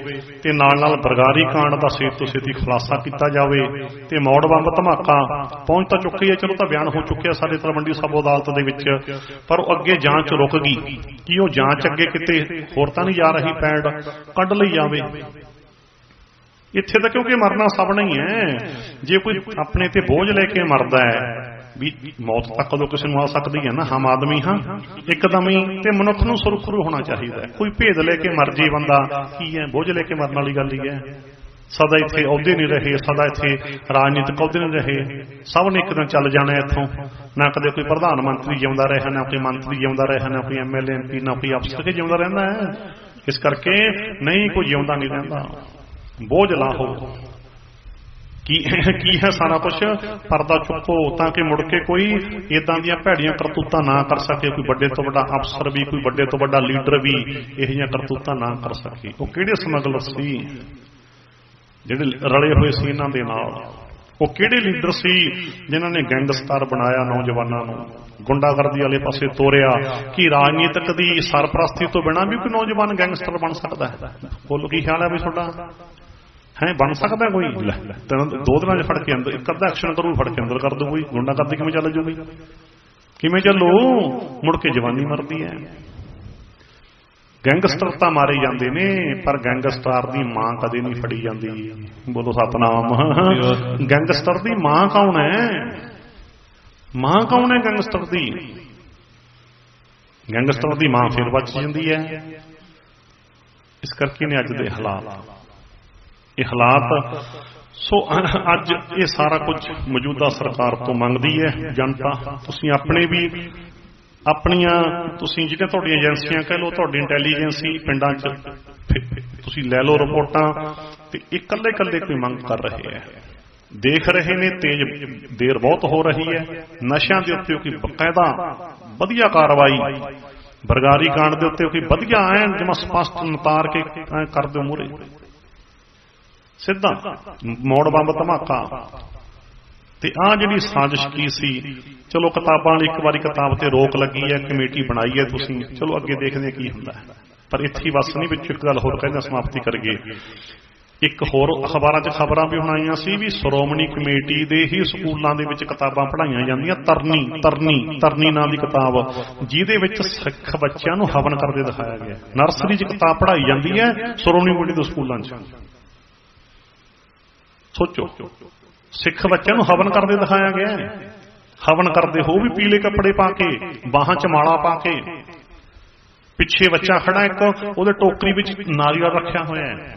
ਤੇ ਨਾਲ ਬਰਗਾੜੀ ਕਾਂਡ ਦਾ ਛੇਤੀ ਤੋਂ ਛੇਤੀ ਖੁਲਾਸਾ ਕੀਤਾ ਜਾਵੇ। ਤੇ ਮੌੜ ਬੰਬ ਧਮਾਕਾ ਪਹੁੰਚ ਤਾਂ ਚੁੱਕੀ ਹੈ, ਚਲੋ ਤਾਂ ਬਿਆਨ ਹੋ ਚੁੱਕਿਆ ਸਾਡੇ ਤਲਵੰਡੀ ਸਾਬੋ ਅਦਾਲਤ ਦੇ ਵਿੱਚ, ਪਰ ਉਹ ਅੱਗੇ ਜਾਂਚ ਰੁਕ ਗਈ। ਕੀ ਉਹ ਜਾਂਚ ਅੱਗੇ ਕਿਤੇ ਹੋਰ ਤਾਂ ਨਹੀਂ ਜਾ ਰਹੀ, ਪੈੜ ਕੱਢ ਲਈ ਜਾਵੇ ਇੱਥੇ ਤਾਂ, ਕਿਉਂਕਿ ਮਰਨਾ ਸਭ ਨੇ ਹੀ ਹੈ। ਜੇ ਕੋਈ ਆਪਣੇ ਤੇ ਬੋਝ ਲੈ ਕੇ ਮਰਦਾ ਹੈ ਵੀ ਮੌਤ ਤੱਕ ਕਦੋਂ ਕਿਸੇ ਨੂੰ ਆ ਸਕਦੀ ਹੈ ਨਾ, ਹਮ ਆਦਮੀ ਹਾਂ ਇੱਕਦਮ ਹੀ। ਤੇ ਮਨੁੱਖ ਨੂੰ ਸੁਰਖਰੂ ਹੋਣਾ ਚਾਹੀਦਾ ਹੈ। ਕੋਈ ਭੇਦ ਲੈ ਕੇ ਮਰ ਜੇ ਬੰਦਾ ਕੀ ਹੈ, ਬੋਝ ਲੈ ਕੇ ਮਰਨ ਵਾਲੀ ਗੱਲ ਹੀ ਹੈ। ਸਦਾ ਇੱਥੇ ਅਹੁਦੇ ਨਹੀਂ ਰਹੇ, ਸਦਾ ਇੱਥੇ ਰਾਜਨੀਤਿਕ ਅਹੁਦੇ ਨਹੀਂ ਰਹੇ। ਸਭ ਨੇ ਇੱਕ ਦਿਨ ਚੱਲ ਜਾਣਾ ਇੱਥੋਂ। ਨਾ ਕਦੇ ਕੋਈ ਪ੍ਰਧਾਨ ਮੰਤਰੀ ਜਿਉਂਦਾ ਰਿਹਾ, ਨਾ ਕੋਈ ਮੰਤਰੀ ਜਿਉਂਦਾ ਰਿਹਾ, ਨਾ ਕੋਈ MLA MP, ਨਾ ਕੋਈ ਅਫਸਰ ਕੇ ਜਿਉਂਦਾ ਰਹਿੰਦਾ ਹੈ। ਇਸ ਕਰਕੇ ਨਹੀਂ ਕੋਈ ਜਿਉਂਦਾ ਨਹੀਂ ਰਹਿੰਦਾ। ਬੋਝ ਲਾਹੋ ਕੀ ਹੈ ਸਾਰਾ ਕੁਛ, ਪਰਦਾ ਚੁੱਕੋ ਤਾਂ ਕਿ ਮੁੜ ਕੇ ਕੋਈ ਇਦਾਂ ਦੀਆਂ ਭੈੜੀਆਂ ਕਰਤੂਤਾਂ ਨਾ ਕਰ ਸਕੇ। ਕੋਈ ਵੱਡੇ ਤੋਂ ਵੱਡਾ ਅਫਸਰ ਵੀ, ਕੋਈ ਵੱਡੇ ਤੋਂ ਵੱਡਾ ਲੀਡਰ ਵੀ ਇਹੋ ਜਿਹੀਆਂ ਕਰਤੂਤਾਂ ਨਾ ਕਰ ਸਕੇ। ਉਹ ਕਿਹੜੇ ਸਮਗਲਰ ਸੀ ਜਿਹੜੇ ਰਲੇ ਹੋਏ ਸੀ ਇਹਨਾਂ ਦੇ ਨਾਲ? ਉਹ ਕਿਹੜੇ ਲੀਡਰ ਸੀ ਜਿਨ੍ਹਾਂ ਨੇ ਗੈਂਗਸਟਰ ਬਣਾਇਆ, ਨੌਜਵਾਨਾਂ ਨੂੰ ਗੁੰਡਾਗਰਦੀ ਵਾਲੇ ਪਾਸੇ ਤੋਰਿਆ? ਕਿ ਰਾਜਨੀਤਿਕ ਦੀ ਸਰਪ੍ਰਸਤੀ ਤੋਂ ਬਿਨਾਂ ਵੀ ਕੋਈ ਨੌਜਵਾਨ ਗੈਂਗਸਟਰ ਬਣ ਸਕਦਾ ਹੈ? ਬੋਲੋ ਕੀ ਖਿਆਲ ਹੈ ਵੀ ਤੁਹਾਡਾ? ਹੈ ਬਣ ਸਕਦਾ ਕੋਈ? 2 ਦਿਨਾਂ 'ਚ ਫੜ ਕੇ ਅੰਦਰ, ਇੱਕ ਅੱਧਾ ਐਕਸ਼ਨ ਕਰੂ ਫੜ ਕੇ ਅੰਦਰ ਕਰ ਦੂ। ਕੋਈ ਗੁੰਡਾਗਰਦੀ ਕਿਵੇਂ ਚੱਲ ਜੂਗੀ? ਕਿਵੇਂ ਚੱਲੂ? ਮੁੜ ਕੇ ਜਵਾਨੀ ਮਰਦੀ ਹੈ। ਗੈਂਗਸਟਰ ਤਾਂ ਮਾਰੇ ਜਾਂਦੇ ਨੇ, ਪਰ ਗੈਂਗਸਟਰ ਦੀ ਮਾਂ ਕਦੇ ਨਹੀਂ ਫੜੀ ਜਾਂਦੀ। ਬੋਲੋ ਸਤਨਾਮ। ਗੈਂਗਸਟਰ ਦੀ ਮਾਂ ਕੌਣ ਹੈ? ਮਾਂ ਕੌਣ ਹੈ ਗੈਂਗਸਟਰ ਦੀ? ਗੈਂਗਸਟਰ ਦੀ ਮਾਂ ਫਿਰ ਬਚ ਜਾਂਦੀ ਹੈ। ਇਸ ਕਰਕੇ ਨੇ ਅੱਜ ਦੇ ਹਾਲਾਤ, ਇਹ ਹਾਲਾਤ। ਸੋ ਅੱਜ ਇਹ ਸਾਰਾ ਕੁਝ ਮੌਜੂਦਾ ਸਰਕਾਰ ਤੋਂ ਮੰਗਦੀ ਹੈ ਜਨਤਾ। ਤੁਸੀਂ ਆਪਣੇ ਵੀ ਆਪਣੀਆਂ, ਤੁਸੀਂ ਜਿਹੜੀਆਂ ਤੁਹਾਡੀਆਂ ਏਜੰਸੀਆਂ ਕਹਿ ਲਓ, ਤੁਹਾਡੀ ਇੰਟੈਲੀਜੈਂਸੀ ਪਿੰਡਾਂ 'ਚ ਤੁਸੀਂ ਲੈ ਲਓ ਰਿਪੋਰਟਾਂ, ਤੇ ਇਕੱਲੇ ਇਕੱਲੇ ਕੋਈ ਮੰਗ ਕਰ ਰਹੇ ਹੈ, ਦੇਖ ਰਹੇ ਨੇ ਤੇਜ਼ ਦੇਰ ਬਹੁਤ ਹੋ ਰਹੀ ਹੈ। ਨਸ਼ਿਆਂ ਦੇ ਉੱਤੇ ਕੋਈ ਬਕਾਇਦਾ ਵਧੀਆ ਕਾਰਵਾਈ, ਬਰਗਾਰੀ ਕਾਂਡ ਦੇ ਉੱਤੇ ਕੋਈ ਵਧੀਆ ਐਨ ਜਿਵੇਂ ਸਪਸ਼ਟ ਨਤਾਰ ਕੇ ਕਰ ਦਿਓ ਮੂਹਰੇ ਸਿੱਧਾ ਮੋੜ ਬੰਬ ਧਮਾਕਾ। ਤੇ ਆਹ ਜਿਹੜੀ ਸਾਜ਼ਿਸ਼ ਕੀ ਸੀ, ਚਲੋ ਕਿਤਾਬਾਂ ਵਾਲੀ ਇੱਕ ਵਾਰੀ ਕਿਤਾਬ ਤੇ ਰੋਕ ਲੱਗੀ ਹੈ, ਕਮੇਟੀ ਬਣਾਈ ਹੈ ਤੁਸੀਂ, ਚਲੋ ਅੱਗੇ ਦੇਖਦੇ ਕੀ ਹੁੰਦਾ ਹੈ। ਪਰ ਇੱਥੇ ਹੀ ਬਸ ਨਹੀਂ, ਵਿੱਚ ਇੱਕ ਗੱਲ ਹੋਰ ਕਹਿੰਦੇ ਸਮਾਪਤੀ ਕਰੀਏ। ਇੱਕ ਹੋਰ ਅਖਬਾਰਾਂ 'ਚ ਖਬਰਾਂ ਵੀ ਹੁਣ ਆਈਆਂ ਸੀ ਵੀ ਸ਼੍ਰੋਮਣੀ ਕਮੇਟੀ ਦੇ ਹੀ ਸਕੂਲਾਂ ਦੇ ਵਿੱਚ ਕਿਤਾਬਾਂ ਪੜ੍ਹਾਈਆਂ ਜਾਂਦੀਆਂ, ਤਰਨੀ ਨਾਂ ਦੀ ਕਿਤਾਬ, ਜਿਹਦੇ ਵਿੱਚ ਸਿੱਖ ਬੱਚਿਆਂ ਨੂੰ ਹਵਨ ਕਰਦੇ ਦਿਖਾਇਆ ਗਿਆ। ਨਰਸਰੀ 'ਚ ਕਿਤਾਬ ਪੜ੍ਹਾਈ ਜਾਂਦੀ ਹੈ ਸ਼੍ਰੋਮਣੀ ਕਮੇਟੀ ਦੇ ਸਕੂਲਾਂ 'ਚ। ਸੋਚੋ, ਸਿੱਖ ਬੱਚਿਆਂ ਨੂੰ ਹਵਨ ਕਰਦੇ ਦਿਖਾਇਆ ਗਿਆ। ਹਵਨ ਕਰਦੇ ਹੋ ਵੀ ਪੀਲੇ ਕੱਪੜੇ ਪਾ ਕੇ, ਬਾਹਾਂ 'ਚ ਮਾਲਾ ਪਾ ਕੇ, ਪਿੱਛੇ ਬੱਚਾ ਖੜਾ ਇੱਕ, ਉਹਦੇ ਟੋਕਰੀ ਵਿੱਚ ਨਾਰੀਅਲ ਰੱਖਿਆ ਹੋਇਆ ਹੈ,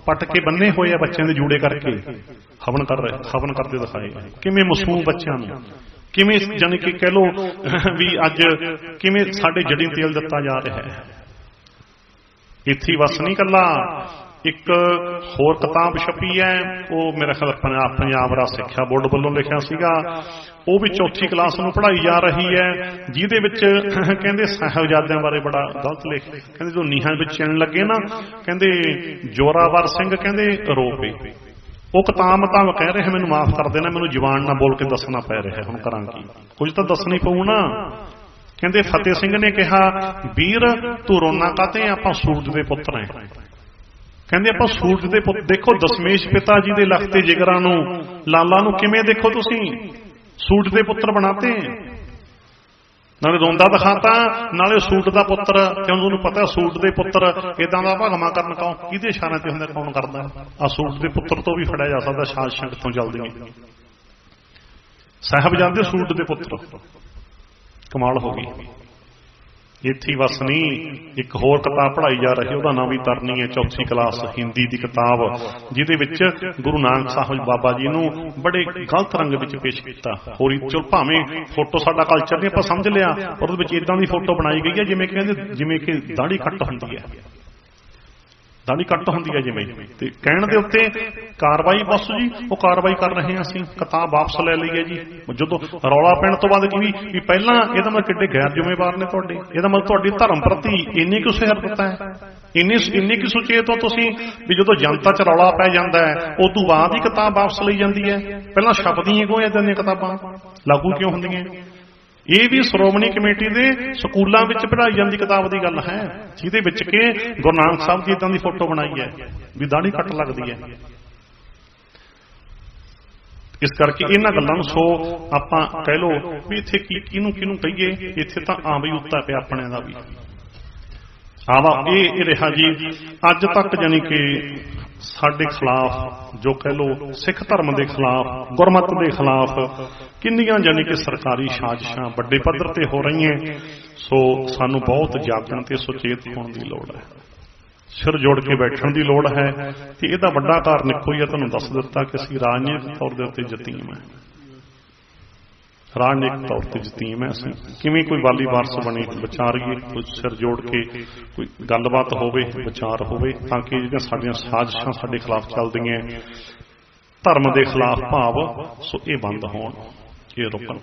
ਪੱਟ ਕੇ ਬੰਨੇ ਹੋਏ ਆ ਬੱਚਿਆਂ ਦੇ ਜੂੜੇ ਕਰਕੇ, ਹਵਨ ਕਰਦੇ ਦਿਖਾਏ। ਕਿਵੇਂ ਮਾਸੂਮ ਬੱਚਿਆਂ ਨੂੰ, ਕਿਵੇਂ ਜਾਣੀ ਕਿ ਕਹਿ ਲਓ ਵੀ ਅੱਜ ਕਿਵੇਂ ਸਾਡੇ ਜੜੀ ਤੇਲ ਦਿੱਤਾ ਜਾ ਰਿਹਾ ਹੈ। ਇੱਥੇ ਬਸ ਨਹੀਂ ਕੱਲਾ, ਇੱਕ ਹੋਰ ਕਿਤਾਬ ਛਪੀ ਹੈ, ਉਹ ਮੇਰਾ ਖਿਆਲ ਪੰਜਾਬ ਰਾਜ ਸਿੱਖਿਆ ਬੋਰਡ ਵੱਲੋਂ ਲਿਖਿਆ ਸੀਗਾ, ਉਹ ਵੀ ਚੌਥੀ ਕਲਾਸ ਨੂੰ ਪੜ੍ਹਾਈ ਜਾ ਰਹੀ ਹੈ, ਜਿਹਦੇ ਵਿੱਚ ਕਹਿੰਦੇ ਸਾਹਿਬਜ਼ਾਦਿਆਂ ਬਾਰੇ ਬੜਾ ਗਲਤ ਲਿਖ, ਕਹਿੰਦੇ ਜੋ ਨੀਹਾਂ ਵਿੱਚ ਚਿਣ ਲੱਗੇ ਨਾ, ਕਹਿੰਦੇ ਜੋਰਾਵਰ ਸਿੰਘ ਕਹਿੰਦੇ ਰੋ ਪਏ। ਉਹ ਕਿਤਾਬ ਤਾਂ ਕਹਿ ਰਹੇ ਮੈਨੂੰ ਮਾਫ ਕਰ ਦੇਣਾ, ਮੈਨੂੰ ਜ਼ੁਬਾਨ ਨਾਲ ਬੋਲ ਕੇ ਦੱਸਣਾ ਪੈ ਰਿਹਾ, ਹੁਣ ਕਰਾਂ ਕੀ, ਕੁਝ ਤਾਂ ਦੱਸਣੀ ਪਊ ਨਾ। ਕਹਿੰਦੇ ਫਤਿਹ ਸਿੰਘ ਨੇ ਕਿਹਾ, ਵੀਰ ਤੂੰ ਰੋਣਾ ਕਾਤੇ, ਆਪਾਂ ਸੂਰਜ ਦੇ ਪੁੱਤਰ ਹੈ। ਕਹਿੰਦੇ ਆਪਾਂ ਸੂਰਜ ਦੇ ਪੁੱਤ, ਦੇਖੋ ਦਸ਼ਮੇਸ਼ ਪਿਤਾ ਜੀ ਦੇ ਲਖਤੇ ਜਿਗਰਾਂ ਨੂੰ, ਲਾਲਾ ਨੂੰ ਕਿਵੇਂ ਦੇਖੋ ਤੁਸੀਂ ਸੂਰਜ ਦੇ ਪੁੱਤਰ ਬਣਾਤੇ, ਨਾਲੇ ਰੋਂਦਾ ਦਿਖਾਤਾ, ਨਾਲੇ ਸੂਰਜ ਦਾ ਪੁੱਤਰ। ਕਿਉਂ ਤੁਹਾਨੂੰ ਪਤਾ ਸੂਰਜ ਦੇ ਪੁੱਤਰ ਏਦਾਂ ਦਾ ਭਗਮਾ ਕਰਨ ਕੌਣ, ਕਿਹਦੇ ਇਸ਼ਾਰਿਆਂ ਤੇ ਹੁੰਦਾ, ਕੌਣ ਕਰਦਾ? ਆ ਸੂਰਜ ਦੇ ਪੁੱਤਰ ਤੋਂ ਵੀ ਫੜਿਆ ਜਾ ਸਕਦਾ ਸਾਜ਼ਿਸ਼ਾਂ ਕਿੱਥੋਂ ਚੱਲਦੀਆਂ। ਸਾਹਿਬਜ਼ਾਦੇ ਸੂਰਜ ਦੇ ਪੁੱਤਰ, ਕਮਾਲ ਹੋ ਗਈ। ਇੱਥੇ ਬਸ ਨਹੀਂ, ਇੱਕ ਹੋਰ ਕਿਤਾਬ ਪੜ੍ਹਾਈ ਜਾ ਰਹੀ, ਉਹਦਾ ਨਾਮ ਵੀ ਤਰਨੀ ਹੈ, ਚੌਥੀ ਕਲਾਸ ਹਿੰਦੀ ਦੀ ਕਿਤਾਬ, ਜਿਹਦੇ ਵਿੱਚ ਗੁਰੂ ਨਾਨਕ ਸਾਹਿਬ ਬਾਬਾ ਜੀ ਨੂੰ ਬੜੇ ਗਲਤ ਰੰਗ ਵਿੱਚ ਪੇਸ਼ ਕੀਤਾ। ਹੋਰੀ ਚਲ ਭਾਵੇਂ ਫੋਟੋ ਸਾਡਾ ਕਲਚਰ ਨਹੀਂ, ਆਪਾਂ ਸਮਝ ਲਿਆ, ਪਰ ਉਹਦੇ ਵਿੱਚ ਇਦਾਂ ਦੀ ਫੋਟੋ ਬਣਾਈ ਗਈ ਹੈ ਜਿਵੇਂ ਕਹਿੰਦੇ ਜਿਵੇਂ ਕਿ ਦਾੜੀ ਕੱਟ ਹੁੰਦੀ ਹੈ, ਦਾੜੀ ਕੱਟ ਹੁੰਦੀ ਹੈ ਜਿਵੇਂ। ਤੇ ਕਹਿਣ ਦੇ ਉੱਤੇ ਕਾਰਵਾਈ ਬਸ ਜੀ, ਉਹ ਕਾਰਵਾਈ ਕਰ ਰਹੇ ਹਾਂ ਅਸੀਂ, ਕਿਤਾਬ ਵਾਪਸ ਲੈ ਲਈ ਹੈ ਜੀ। ਜਦੋਂ ਰੌਲਾ ਪੈਣ ਤੋਂ ਬਾਅਦ ਕੀ ਵੀ ਪਹਿਲਾਂ ਇਹਦਾ ਮਤਲਬ ਕਿੱਡੇ ਗੈਰ ਜ਼ਿੰਮੇਵਾਰ ਨੇ ਤੁਹਾਡੇ, ਇਹਦਾ ਮਤਲਬ ਤੁਹਾਡੀ ਧਰਮ ਪ੍ਰਤੀ ਇੰਨੀ ਕੁ ਸਿਹਰਪਤ ਹੈ, ਇੰਨੀ ਕੁ ਸੁਚੇਤ ਹੋ ਤੁਸੀਂ ਵੀ ਜਦੋਂ ਜਨਤਾ 'ਚ ਰੌਲਾ ਪੈ ਜਾਂਦਾ ਹੈ ਉਸ ਤੋਂ ਬਾਅਦ ਹੀ ਕਿਤਾਬ ਵਾਪਸ ਲਈ ਜਾਂਦੀ ਹੈ। ਪਹਿਲਾਂ ਛਪਦੀਆਂ ਕਿਉਂ ਏਦਾਂ ਦੀਆਂ ਕਿਤਾਬਾਂ, ਲਾਗੂ ਕਿਉਂ ਹੁੰਦੀਆਂ? ਇਹ ਵੀ ਸ਼੍ਰੋਮਣੀ ਕਮੇਟੀ ਦੇ ਸਕੂਲਾਂ ਵਿੱਚ ਪੜ੍ਹਾਈ ਜਾਂਦੀ ਕਿਤਾਬ ਦੀ ਗੱਲ ਹੈ, ਜਿਹਦੇ ਵਿੱਚ ਕਿ ਗੁਰੂ ਨਾਨਕ ਸਾਹਿਬ ਦੀ ਇਦਾਂ ਦੀ ਫੋਟੋ ਬਣਾਈ ਹੈ ਵੀ ਦਾੜੀ ਕੱਟ ਲੱਗਦੀ ਹੈ। ਇਸ ਕਰਕੇ ਇਹਨਾਂ ਗੱਲਾਂ ਨੂੰ ਸੋ ਆਪਾਂ ਕਹਿ ਲਓ ਵੀ ਇੱਥੇ ਕਿਹਨੂੰ ਕਹੀਏ, ਇੱਥੇ ਤਾਂ ਵੀ ਉੱਤਾ ਪਿਆ ਆਪਣਿਆਂ ਦਾ ਵੀ ਆਵਾ। ਇਹ ਰਿਹਾ ਜੀ ਅੱਜ ਤੱਕ, ਜਾਨੀ ਕਿ ਸਾਡੇ ਖਿਲਾਫ ਜੋ ਕਹਿ ਲਓ ਸਿੱਖ ਧਰਮ ਦੇ ਖਿਲਾਫ, ਗੁਰਮਤ ਦੇ ਖਿਲਾਫ ਕਿੰਨੀਆਂ ਜਾਨੀ ਕਿ ਸਰਕਾਰੀ ਸਾਜ਼ਿਸ਼ਾਂ ਵੱਡੇ ਪੱਧਰ ਤੇ ਹੋ ਰਹੀਆਂ। ਸੋ ਸਾਨੂੰ ਬਹੁਤ ਜਾਗਣ ਤੇ ਸੁਚੇਤ ਹੋਣ ਦੀ ਲੋੜ ਹੈ, ਸਿਰ ਜੋੜ ਕੇ ਬੈਠਣ ਦੀ ਲੋੜ ਹੈ। ਤੇ ਇਹਦਾ ਵੱਡਾ ਕਾਰਨ ਇੱਕੋ ਹੀ ਹੈ, ਤੁਹਾਨੂੰ ਦੱਸ ਦਿੱਤਾ ਕਿ ਅਸੀਂ ਰਾਜਨੀਤਿਕ ਤੌਰ ਦੇ ਉੱਤੇ ਯਤੀਮ ਹੈ, ਰਾਜਨੀਤਿਕ ਤੌਰ ਤੇ ਯਤੀਮ ਹੈ। ਅਸੀਂ ਕਿਵੇਂ ਕੋਈ ਵਾਲੀ ਵਾਰਸ ਬਣੇ, ਵਿਚਾਰੀਏ, ਕੋਈ ਸਿਰ ਜੋੜ ਕੇ ਕੋਈ ਗੱਲਬਾਤ ਹੋਵੇ, ਵਿਚਾਰ ਹੋਵੇ, ਤਾਂ ਕਿ ਜਿਹੜੀਆਂ ਸਾਡੀਆਂ ਸਾਜ਼ਿਸ਼ਾਂ ਸਾਡੇ ਖਿਲਾਫ ਚੱਲਦੀਆਂ ਧਰਮ ਦੇ ਖਿਲਾਫ ਭਾਵ, ਸੋ ਇਹ ਬੰਦ ਹੋਣ, ਇਹ ਰੁਕਣ।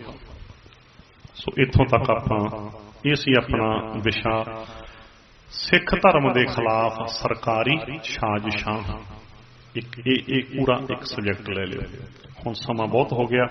ਸੋ ਇੱਥੋਂ ਤੱਕ ਆਪਾਂ, ਇਹ ਸੀ ਆਪਣਾ ਵਿਸ਼ਾ, ਸਿੱਖ ਧਰਮ ਦੇ ਖਿਲਾਫ ਸਰਕਾਰੀ ਸਾਜ਼ਿਸ਼ਾਂ। ਇਹ ਪੂਰਾ ਇੱਕ ਸਬਜੈਕਟ ਲੈ ਲਿਓ, ਹੁਣ ਸਮਾਂ ਬਹੁਤ ਹੋ ਗਿਆ।